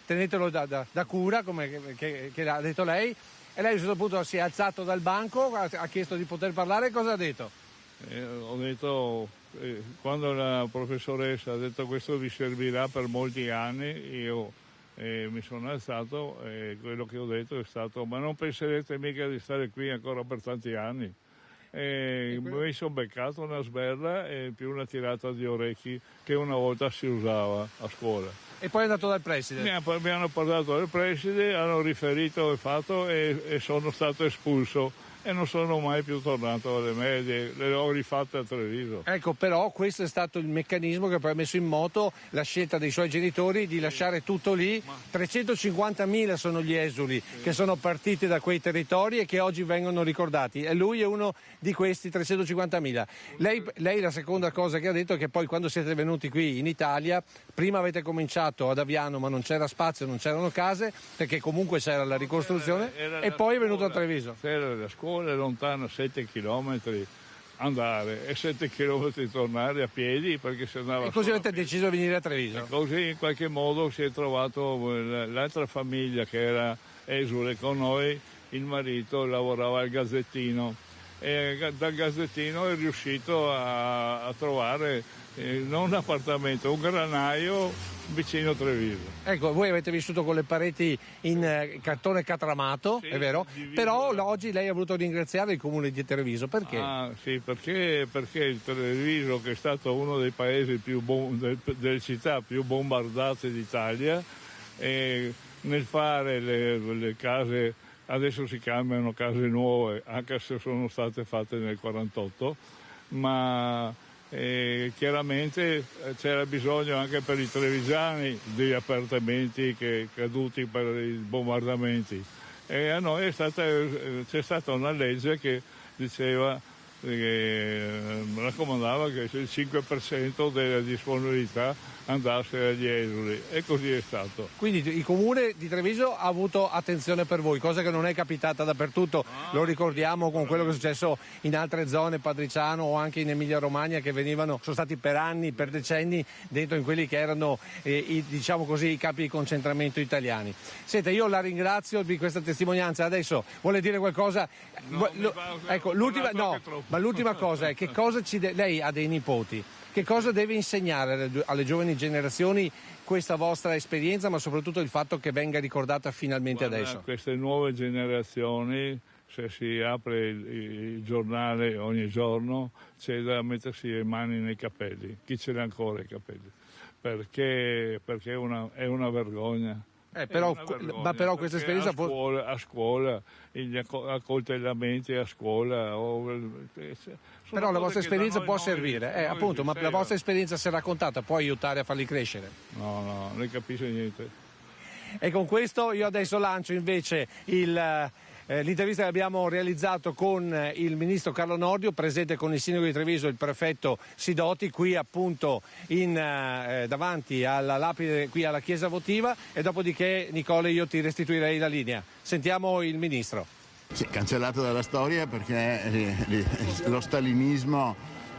tenetelo da cura, come che ha detto lei. E lei a un certo punto si è alzato dal banco, ha chiesto di poter parlare. Cosa ha detto?
Ho detto, quando la professoressa ha detto questo vi servirà per molti anni, io mi sono alzato e quello che ho detto è stato: ma non penserete mica di stare qui ancora per tanti anni. Mi sono beccato una sberla e più una tirata di orecchi che una volta si usava a scuola.
E poi è andato dal preside?
Mi hanno parlato del preside, hanno riferito il fatto e sono stato espulso. E non sono mai più tornato alle medie, le ho rifatte a Treviso.
Ecco, però questo è stato il meccanismo che poi ha messo in moto la scelta dei suoi genitori di lasciare tutto lì. 350.000 sono gli esuli che sono partiti da quei territori e che oggi vengono ricordati. E lui è uno di questi 350.000. Lei la seconda cosa che ha detto è che poi quando siete venuti qui in Italia, prima avete cominciato ad Aviano, ma non c'era spazio, non c'erano case, perché comunque c'era la ricostruzione, e poi è venuto a Treviso.
C'era la scuola lontana 7 chilometri andare e 7 chilometri tornare a piedi, perché se andava.
E così avete deciso di venire a Treviso?
E così in qualche modo si è trovato l'altra famiglia che era esule con noi, il marito lavorava al Gazzettino e dal Gazzettino è riuscito a trovare non un appartamento, un granaio vicino a Treviso.
Ecco, voi avete vissuto con le pareti in cartone catramato, sì, è vero? Però oggi lei ha voluto ringraziare il comune di Treviso, perché?
Sì, perché il Treviso, che è stato uno dei paesi delle città più bombardate d'Italia, e nel fare le case, adesso si chiamano case nuove, anche se sono state fatte nel 48, ma chiaramente c'era bisogno anche per i trevigiani degli appartamenti caduti per i bombardamenti, e a noi c'è stata una legge che diceva, raccomandava che il 5% della disponibilità andasse agli esuli, e così è stato.
Quindi il comune di Treviso ha avuto attenzione per voi, cosa che non è capitata dappertutto. Lo ricordiamo con quello che è successo in altre zone, Padriciano o anche in Emilia Romagna, che sono stati per anni, per decenni dentro in quelli che erano diciamo così, i campi di concentramento italiani. Senta, io la ringrazio di questa testimonianza. Adesso vuole dire qualcosa? Ecco, l'ultima cosa è che cosa lei ha dei nipoti. Che cosa deve insegnare alle giovani generazioni questa vostra esperienza, ma soprattutto il fatto che venga ricordata finalmente adesso?
Queste nuove generazioni, se si apre il giornale ogni giorno, c'è da mettersi le mani nei capelli. Chi ce l'ha ancora i capelli? Perché è una vergogna.
Però questa esperienza
a scuola gli accoltellamenti a scuola
però la vostra esperienza può servire, appunto, ma la vostra esperienza, se raccontata, può aiutare a farli crescere.
No, non capisce niente.
E con questo io adesso lancio invece l'intervista che abbiamo realizzato con il ministro Carlo Nordio, presente con il sindaco di Treviso, il prefetto Sidoti, qui appunto davanti alla lapide, qui alla chiesa votiva, e dopodiché, Nicole, io ti restituirei la linea. Sentiamo il ministro.
Sì, cancellato dalla storia, perché lo stalinismo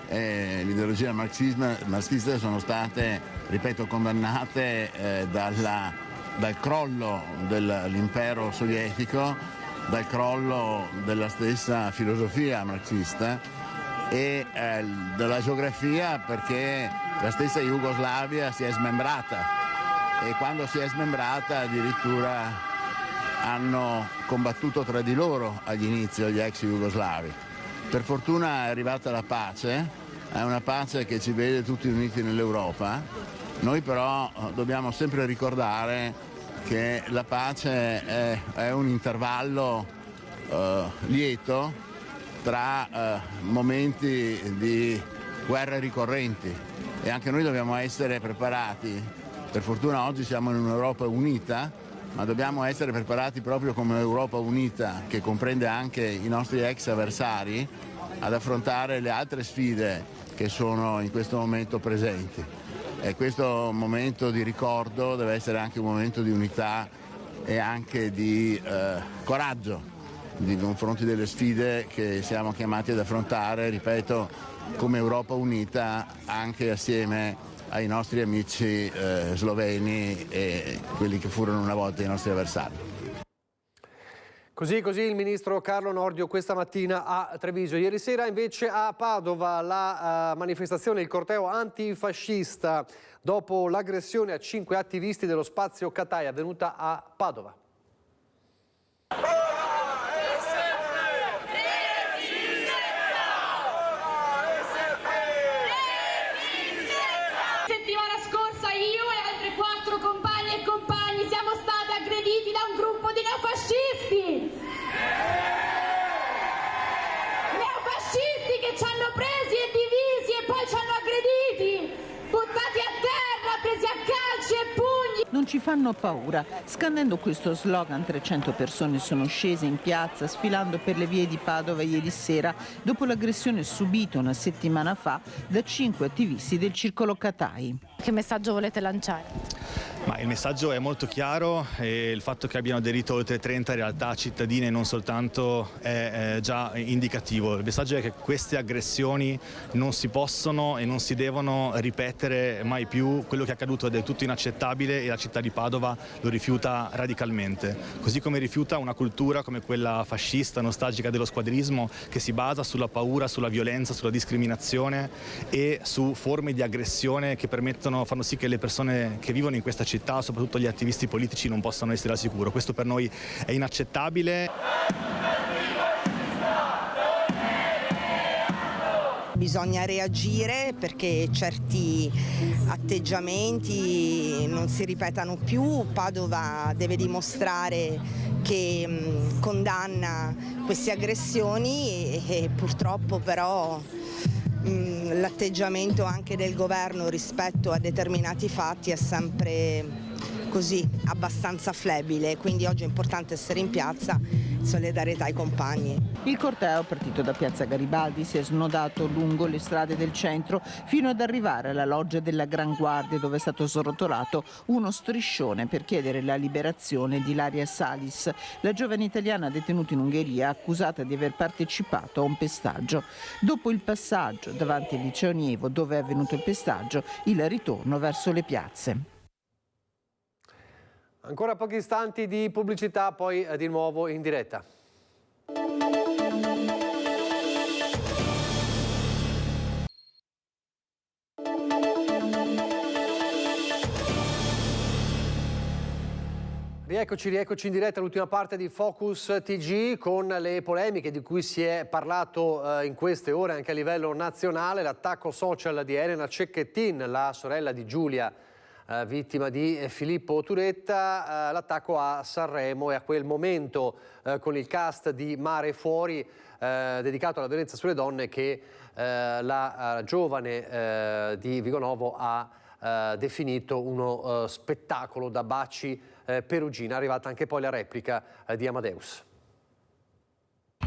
e l'ideologia marxista sono state, ripeto, condannate dal crollo dell'impero sovietico, dal crollo della stessa filosofia marxista e della geografia, perché la stessa Jugoslavia si è smembrata, e quando si è smembrata addirittura hanno combattuto tra di loro agli inizi gli ex jugoslavi. Per fortuna è arrivata la pace, è una pace che ci vede tutti uniti nell'Europa. Noi però dobbiamo sempre ricordare che la pace è un intervallo lieto, tra momenti di guerre ricorrenti e anche noi dobbiamo essere preparati. Per fortuna oggi siamo in un'Europa unita, ma dobbiamo essere preparati proprio come Europa unita, che comprende anche i nostri ex avversari, ad affrontare le altre sfide che sono in questo momento presenti. E questo momento di ricordo deve essere anche un momento di unità e anche di coraggio nei confronti delle sfide che siamo chiamati ad affrontare, ripeto, come Europa unita, anche assieme ai nostri amici sloveni e quelli che furono una volta i nostri avversari.
Così il ministro Carlo Nordio questa mattina a Treviso. Ieri sera invece a Padova la manifestazione, il corteo antifascista dopo l'aggressione a 5 attivisti dello spazio Catai avvenuta a Padova.
Settimana scorsa io e altre 4 compagne e compagni siamo stati aggrediti da un gruppo di neofascisti. Neofascisti che ci hanno presi e divisi e poi ci hanno aggrediti, buttati a terra, presi a calci e pugni.
Non ci fanno paura. Scandendo questo slogan, 300 persone sono scese in piazza sfilando per le vie di Padova ieri sera dopo l'aggressione subita una settimana fa da 5 attivisti del circolo Catai.
Che messaggio volete lanciare?
Ma il messaggio è molto chiaro e il fatto che abbiano aderito oltre 30 realtà cittadine non soltanto è già indicativo. Il messaggio è che queste aggressioni non si possono e non si devono ripetere mai più. Quello che è accaduto è del tutto inaccettabile e la città di Padova lo rifiuta radicalmente. Così come rifiuta una cultura come quella fascista, nostalgica dello squadrismo, che si basa sulla paura, sulla violenza, sulla discriminazione e su forme di aggressione che fanno sì che le persone che vivono in questa città, soprattutto gli attivisti politici, non possano essere al sicuro. Questo per noi è inaccettabile.
Bisogna reagire perché certi atteggiamenti non si ripetano più. Padova deve dimostrare che condanna queste aggressioni e purtroppo però l'atteggiamento anche del governo rispetto a determinati fatti è sempre così, abbastanza flebile, quindi oggi è importante essere in piazza in solidarietà ai compagni.
Il corteo, partito da Piazza Garibaldi, si è snodato lungo le strade del centro fino ad arrivare alla loggia della Gran Guardia, dove è stato srotolato uno striscione per chiedere la liberazione di Ilaria Salis, la giovane italiana detenuta in Ungheria accusata di aver partecipato a un pestaggio. Dopo il passaggio davanti al liceo Nievo, dove è avvenuto il pestaggio, il ritorno verso le piazze.
Ancora pochi istanti di pubblicità, poi di nuovo in diretta. Rieccoci in diretta all'ultima parte di Focus TG con le polemiche di cui si è parlato in queste ore anche a livello nazionale, l'attacco social di Elena Cecchettin, la sorella di Giulia, vittima di Filippo Turetta, l'attacco a Sanremo e a quel momento con il cast di Mare Fuori dedicato alla violenza sulle donne che la giovane di Vigonovo ha definito uno spettacolo da baci perugina. È arrivata anche poi la replica di Amadeus.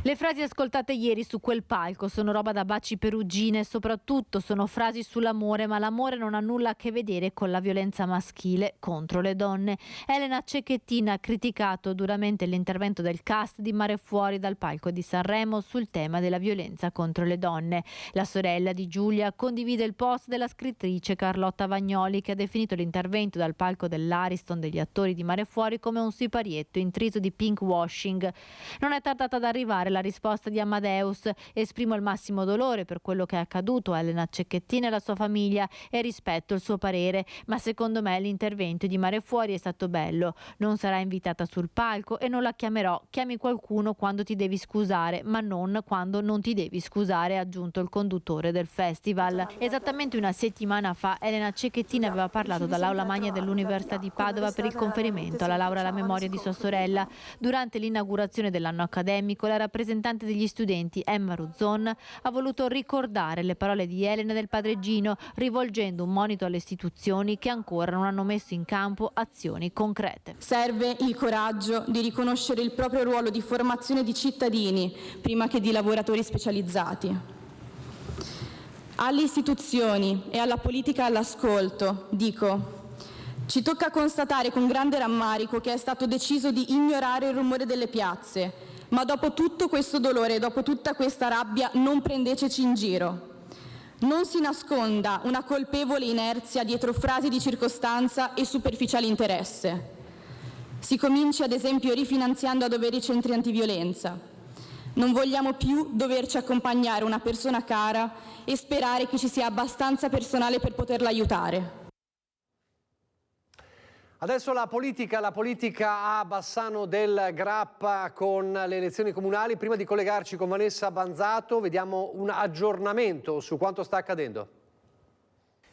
Le frasi ascoltate ieri su quel palco sono roba da baci perugine e soprattutto sono frasi sull'amore, ma l'amore non ha nulla a che vedere con la violenza maschile contro le donne. Elena Cecchettin ha criticato duramente l'intervento del cast di Mare Fuori dal palco di Sanremo sul tema della violenza contro le donne. La sorella di Giulia condivide il post della scrittrice Carlotta Vagnoli, che ha definito l'intervento dal palco dell'Ariston degli attori di Mare Fuori come un siparietto intriso di pink washing. Non è tardata ad arrivare la risposta di Amadeus: esprimo il massimo dolore per quello che è accaduto a Elena Cecchettin e la sua famiglia e rispetto il suo parere, ma secondo me l'intervento di Mare Fuori è stato bello. Non sarà invitata sul palco e non la chiamerò. Chiami qualcuno quando ti devi scusare, ma non quando non ti devi scusare, ha aggiunto il conduttore del festival. Esattamente una settimana fa Elena Cecchettin aveva parlato dall'aula magna dell'Università di Padova per il conferimento alla laurea alla memoria di sua sorella. Durante l'inaugurazione dell'anno accademico l'era rappresentante degli studenti, Emma Ruzzon, ha voluto ricordare le parole di Elena del Padreggino, rivolgendo un monito alle istituzioni che ancora non hanno messo in campo azioni concrete.
Serve il coraggio di riconoscere il proprio ruolo di formazione di cittadini prima che di lavoratori specializzati. Alle istituzioni e alla politica all'ascolto dico: ci tocca constatare con grande rammarico che è stato deciso di ignorare il rumore delle piazze, ma dopo tutto questo dolore, dopo tutta questa rabbia, non prendeteci in giro. Non si nasconda una colpevole inerzia dietro frasi di circostanza e superficiale interesse. Si cominci ad esempio rifinanziando a dovere i centri antiviolenza. Non vogliamo più doverci accompagnare una persona cara e sperare che ci sia abbastanza personale per poterla aiutare.
Adesso la politica a Bassano del Grappa con le elezioni comunali. Prima di collegarci con Vanessa Banzato, vediamo un aggiornamento su quanto sta accadendo.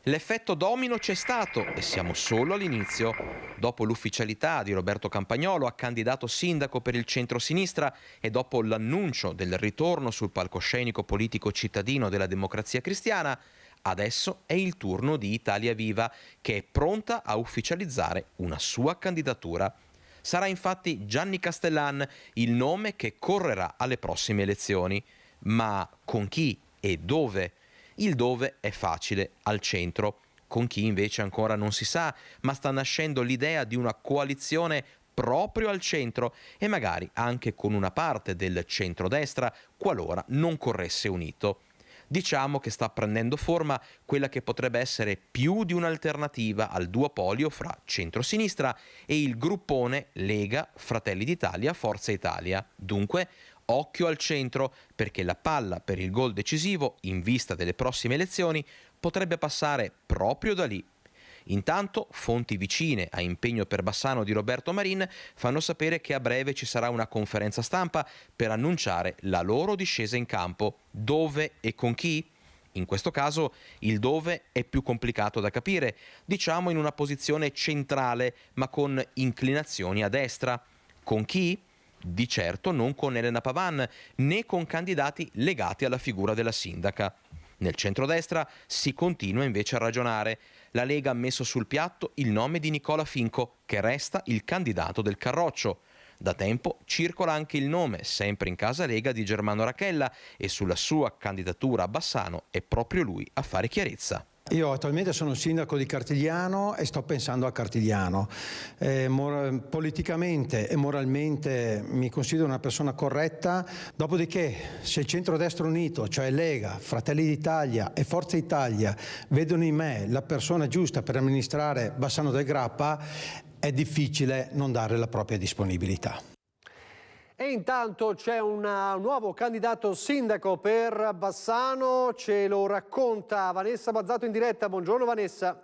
L'effetto domino c'è stato e siamo solo all'inizio. Dopo l'ufficialità di Roberto Campagnolo a candidato sindaco per il centro-sinistra e dopo l'annuncio del ritorno sul palcoscenico politico cittadino della Democrazia Cristiana, adesso è il turno di Italia Viva, che è pronta a ufficializzare una sua candidatura. Sarà infatti Gianni Castellan il nome che correrà alle prossime elezioni. Ma con chi e dove? Il dove è facile, al centro. Con chi invece ancora non si sa, ma sta nascendo l'idea di una coalizione proprio al centro e magari anche con una parte del centrodestra qualora non corresse unito. Diciamo che sta prendendo forma quella che potrebbe essere più di un'alternativa al duopolio fra centrosinistra e il gruppone Lega, Fratelli d'Italia, Forza Italia. Dunque, occhio al centro, perché la palla per il gol decisivo, in vista delle prossime elezioni, potrebbe passare proprio da lì. Intanto, fonti vicine a Impegno per Bassano di Roberto Marin fanno sapere che a breve ci sarà una conferenza stampa per annunciare la loro discesa in campo. Dove e con chi? In questo caso il dove è più complicato da capire, diciamo in una posizione centrale, ma con inclinazioni a destra. Con chi? Di certo non con Elena Pavan, né con candidati legati alla figura della sindaca. Nel centrodestra si continua invece a ragionare. La Lega ha messo sul piatto il nome di Nicola Finco, che resta il candidato del Carroccio. Da tempo circola anche il nome, sempre in casa Lega, di Germano Rachella e sulla sua candidatura a Bassano è proprio lui a fare chiarezza.
Io attualmente sono sindaco di Cartigliano e sto pensando a Cartigliano. Politicamente e moralmente mi considero una persona corretta, dopodiché se il centrodestra unito, cioè Lega, Fratelli d'Italia e Forza Italia, vedono in me la persona giusta per amministrare Bassano del Grappa, è difficile non dare la propria disponibilità.
E intanto c'è un nuovo candidato sindaco per Bassano, ce lo racconta Vanessa Banzato in diretta. Buongiorno Vanessa.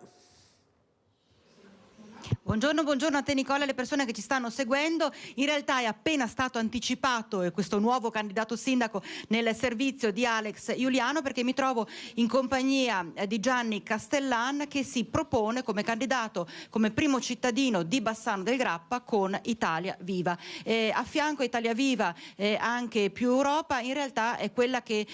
Buongiorno a te Nicola e alle persone che ci stanno seguendo. In realtà è appena stato anticipato questo nuovo candidato sindaco nel servizio di Alex Giuliano, perché mi trovo in compagnia di Gianni Castellan, che si propone come candidato, come primo cittadino di Bassano del Grappa con Italia Viva. A fianco a Italia Viva anche Più Europa, in realtà è quella che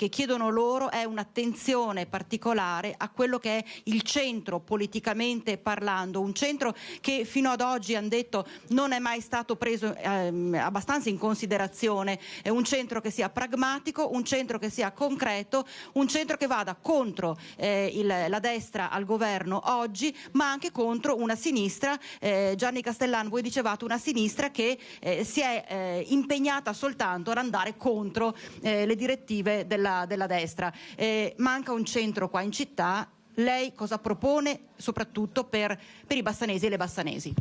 chiedono loro è un'attenzione particolare a quello che è il centro politicamente parlando, un centro che fino ad oggi hanno detto non è mai stato preso abbastanza in considerazione. È un centro che sia pragmatico, un centro che sia concreto, un centro che vada contro la destra al governo oggi, ma anche contro una sinistra, Gianni Castellan, voi dicevate una sinistra che si è impegnata soltanto ad andare contro le direttive della destra. Manca un centro qua in città. Lei cosa propone soprattutto per i bassanesi e le bassanesi?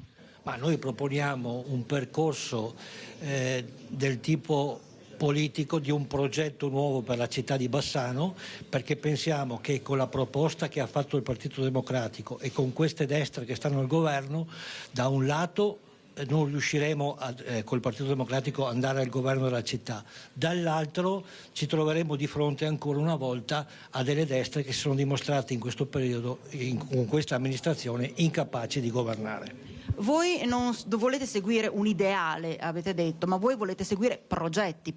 Ma noi proponiamo un percorso del tipo politico di un progetto nuovo per la città di Bassano, perché pensiamo che con la proposta che ha fatto il Partito Democratico e con queste destre che stanno al governo, da un lato non riusciremo col Partito Democratico ad andare al governo della città, dall'altro ci troveremo di fronte ancora una volta a delle destre che si sono dimostrate in questo periodo, con questa amministrazione, incapaci di governare.
Voi non volete seguire un ideale, avete detto, ma voi volete seguire progetti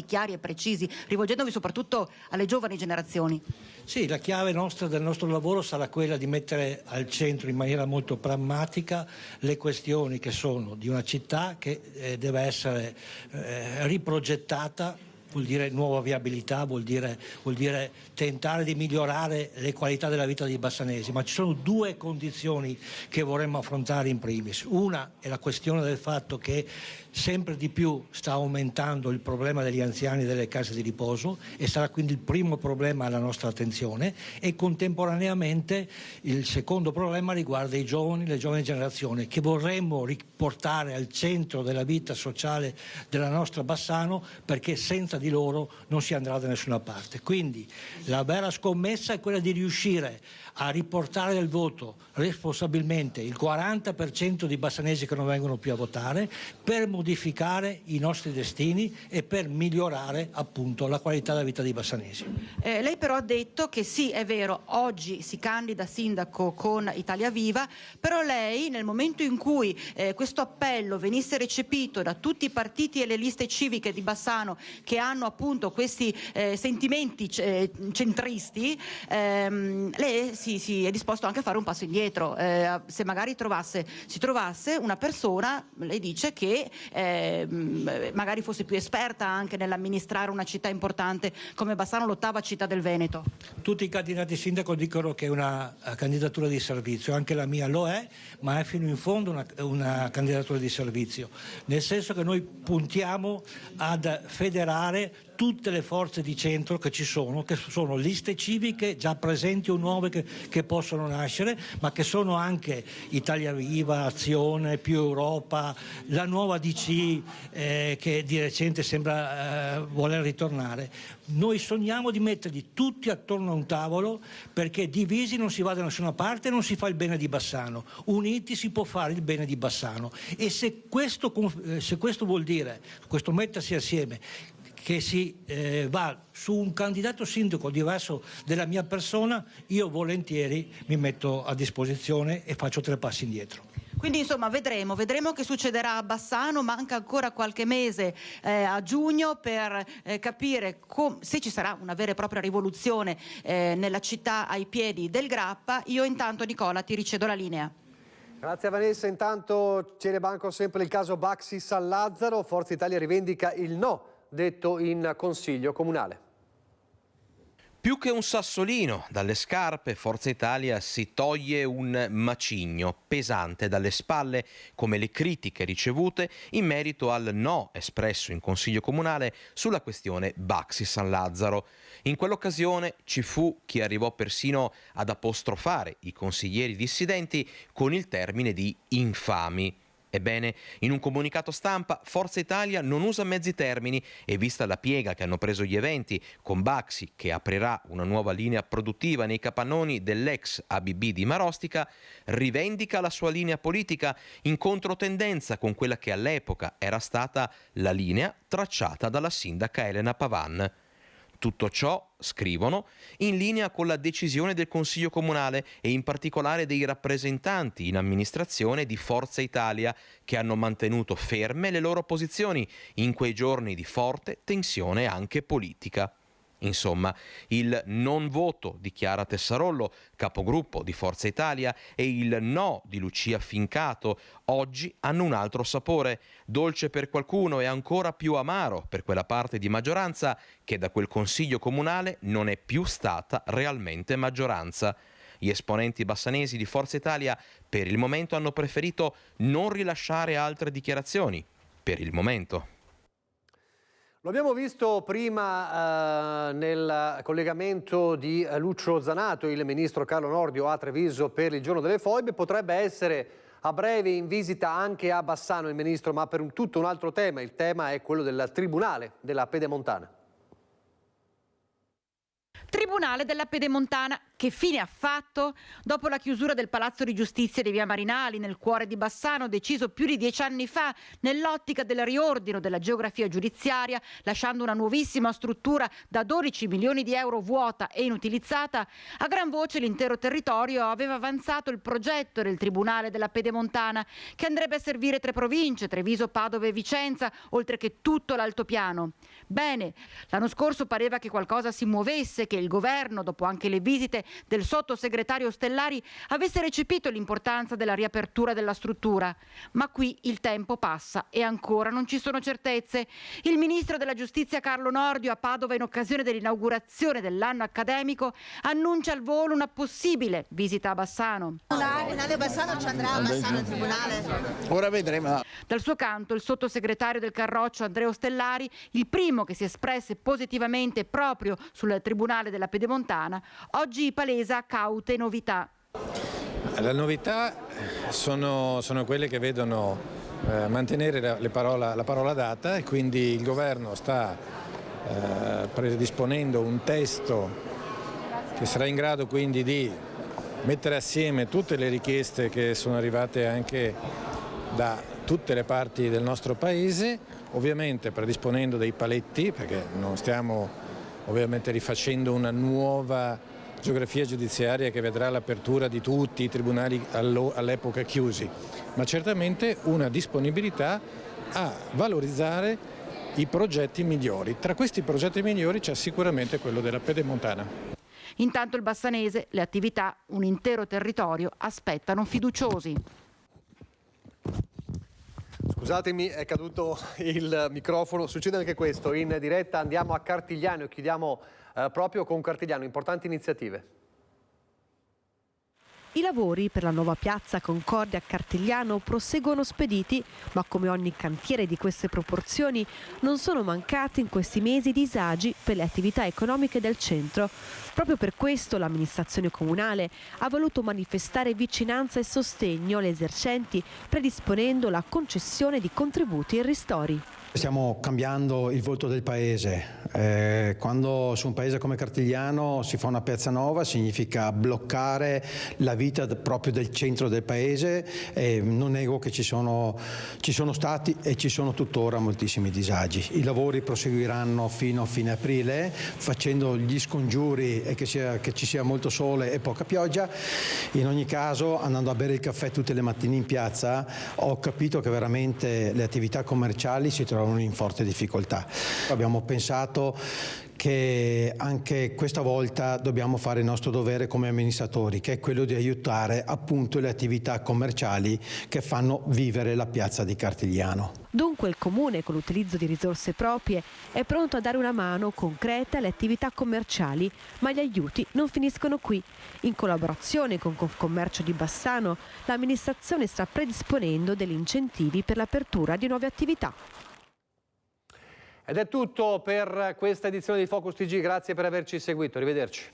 chiari e precisi, rivolgendovi soprattutto alle giovani generazioni.
Sì, la chiave del nostro lavoro sarà quella di mettere al centro in maniera molto pragmatica le questioni che sono di una città che deve essere riprogettata. Vuol dire nuova viabilità, vuol dire tentare di migliorare le qualità della vita dei bassanesi, ma ci sono due condizioni che vorremmo affrontare in primis. Una è la questione del fatto che sempre di più sta aumentando il problema degli anziani delle case di riposo e sarà quindi il primo problema alla nostra attenzione, e contemporaneamente il secondo problema riguarda i giovani, le giovani generazioni, che vorremmo riportare al centro della vita sociale della nostra Bassano, perché senza di loro non si andrà da nessuna parte. Quindi la vera scommessa è quella di riuscire a riportare nel voto responsabilmente il 40% di bassanesi che non vengono più a votare, per modificare i nostri destini e per migliorare appunto la qualità della vita dei bassanesi.
Lei però ha detto che sì, è vero, oggi si candida sindaco con Italia Viva, però lei nel momento in cui questo appello venisse recepito da tutti i partiti e le liste civiche di Bassano che hanno appunto questi sentimenti centristi, lei si è disposto anche a fare un passo indietro. Se magari si trovasse una persona, lei dice, che magari fosse più esperta anche nell'amministrare una città importante come Bassano, l'8ª città del Veneto.
Tutti i candidati sindaco dicono che è una candidatura di servizio, anche la mia lo è, ma è fino in fondo una candidatura di servizio, nel senso che noi puntiamo ad federare tutte le forze di centro che ci sono, che sono liste civiche già presenti o nuove che possono nascere, ma che sono anche Italia Viva, Azione, Più Europa, la nuova DC che di recente sembra voler ritornare. Noi sogniamo di metterli tutti attorno a un tavolo, perché divisi non si va da nessuna parte e non si fa il bene di Bassano, uniti si può fare il bene di Bassano, e se questo vuol dire, questo mettersi assieme, che si va su un candidato sindaco diverso della mia persona, io volentieri mi metto a disposizione e faccio 3 passi indietro.
Quindi insomma vedremo che succederà a Bassano. Manca ancora qualche mese a giugno per capire se ci sarà una vera e propria rivoluzione nella città ai piedi del Grappa. Io intanto, Nicola, ti ricedo la linea.
Grazie a Vanessa. Intanto tiene banco sempre il caso Baxi San Lazzaro. Forza Italia rivendica il no detto in Consiglio Comunale.
Più che un sassolino dalle scarpe, Forza Italia si toglie un macigno pesante dalle spalle, come le critiche ricevute in merito al no espresso in Consiglio Comunale sulla questione Baxi San Lazzaro. In quell'occasione ci fu chi arrivò persino ad apostrofare i consiglieri dissidenti con il termine di infami. Ebbene, in un comunicato stampa Forza Italia non usa mezzi termini e, vista la piega che hanno preso gli eventi, con Baxi che aprirà una nuova linea produttiva nei capannoni dell'ex ABB di Marostica, rivendica la sua linea politica in controtendenza con quella che all'epoca era stata la linea tracciata dalla sindaca Elena Pavan. Tutto ciò, scrivono, in linea con la decisione del Consiglio Comunale e in particolare dei rappresentanti in amministrazione di Forza Italia, che hanno mantenuto ferme le loro posizioni in quei giorni di forte tensione anche politica. Insomma, il non voto di Chiara Tessarollo, capogruppo di Forza Italia, e il no di Lucia Fincato oggi hanno un altro sapore, dolce per qualcuno e ancora più amaro per quella parte di maggioranza che da quel Consiglio Comunale non è più stata realmente maggioranza. Gli esponenti bassanesi di Forza Italia per il momento hanno preferito non rilasciare altre dichiarazioni. Per il momento.
Lo abbiamo visto prima nel collegamento di Lucio Zanato, il ministro Carlo Nordio a Treviso per il Giorno delle Foibe. Potrebbe essere a breve in visita anche a Bassano il ministro, ma per tutto un altro tema. Il tema è quello del Tribunale della Pedemontana.
Tribunale della Pedemontana, Che fine ha fatto? Dopo la chiusura del Palazzo di Giustizia di Via Marinali, nel cuore di Bassano, deciso più di 10 anni fa, nell'ottica del riordino della geografia giudiziaria, lasciando una nuovissima struttura da 12 milioni di euro vuota e inutilizzata, a gran voce l'intero territorio aveva avanzato il progetto del Tribunale della Pedemontana, che andrebbe a servire 3 province, Treviso, Padova e Vicenza, oltre che tutto l'altopiano. Bene, l'anno scorso pareva che qualcosa si muovesse, che il governo, dopo anche le visite del sottosegretario Ostellari, avesse recepito l'importanza della riapertura della struttura. Ma qui il tempo passa e ancora non ci sono certezze. Il ministro della Giustizia Carlo Nordio a Padova, in occasione dell'inaugurazione dell'anno accademico, annuncia al volo una possibile visita a Bassano.
Tribunale Bassano ci andrà a Bassano il tribunale? Ora vedremo.
Dal suo canto il sottosegretario del Carroccio Andrea Ostellari, il primo che si espresse positivamente proprio sul Tribunale della Pedemontana, oggi palesa caute novità.
Le novità sono quelle che vedono mantenere la parola data, e quindi il governo sta predisponendo un testo che sarà in grado quindi di mettere assieme tutte le richieste che sono arrivate anche da tutte le parti del nostro paese, ovviamente predisponendo dei paletti, perché non stiamo ovviamente rifacendo una nuova geografia giudiziaria che vedrà l'apertura di tutti i tribunali all'epoca chiusi, ma certamente una disponibilità a valorizzare i progetti migliori. Tra questi progetti migliori c'è sicuramente quello della Pedemontana.
Intanto il bassanese, le attività, un intero territorio aspettano fiduciosi.
Scusatemi, è caduto il microfono, succede anche questo, in diretta andiamo a Cartigliano e chiudiamo proprio con Cartigliano, importanti iniziative.
I lavori per la nuova piazza Concordia a Cartigliano proseguono spediti, ma come ogni cantiere di queste proporzioni non sono mancati in questi mesi disagi per le attività economiche del centro. Proprio per questo l'amministrazione comunale ha voluto manifestare vicinanza e sostegno alle esercenti, predisponendo la concessione di contributi e ristori.
Stiamo cambiando il volto del paese. Quando su un paese come Cartigliano si fa una piazza nuova significa bloccare la vita proprio del centro del paese, e non nego che ci sono stati e ci sono tuttora moltissimi disagi. I lavori proseguiranno fino a fine aprile facendo gli scongiuri e che ci sia molto sole e poca pioggia. In ogni caso, andando a bere il caffè tutte le mattine in piazza, ho capito che veramente le attività commerciali si trovano in forte difficoltà. Abbiamo pensato che anche questa volta dobbiamo fare il nostro dovere come amministratori, che è quello di aiutare appunto le attività commerciali che fanno vivere la piazza di Cartigliano.
Dunque il Comune, con l'utilizzo di risorse proprie, è pronto a dare una mano concreta alle attività commerciali, ma gli aiuti non finiscono qui. In collaborazione con Confcommercio di Bassano, l'amministrazione sta predisponendo degli incentivi per l'apertura di nuove attività.
Ed è tutto per questa edizione di Focus TG, grazie per averci seguito, arrivederci.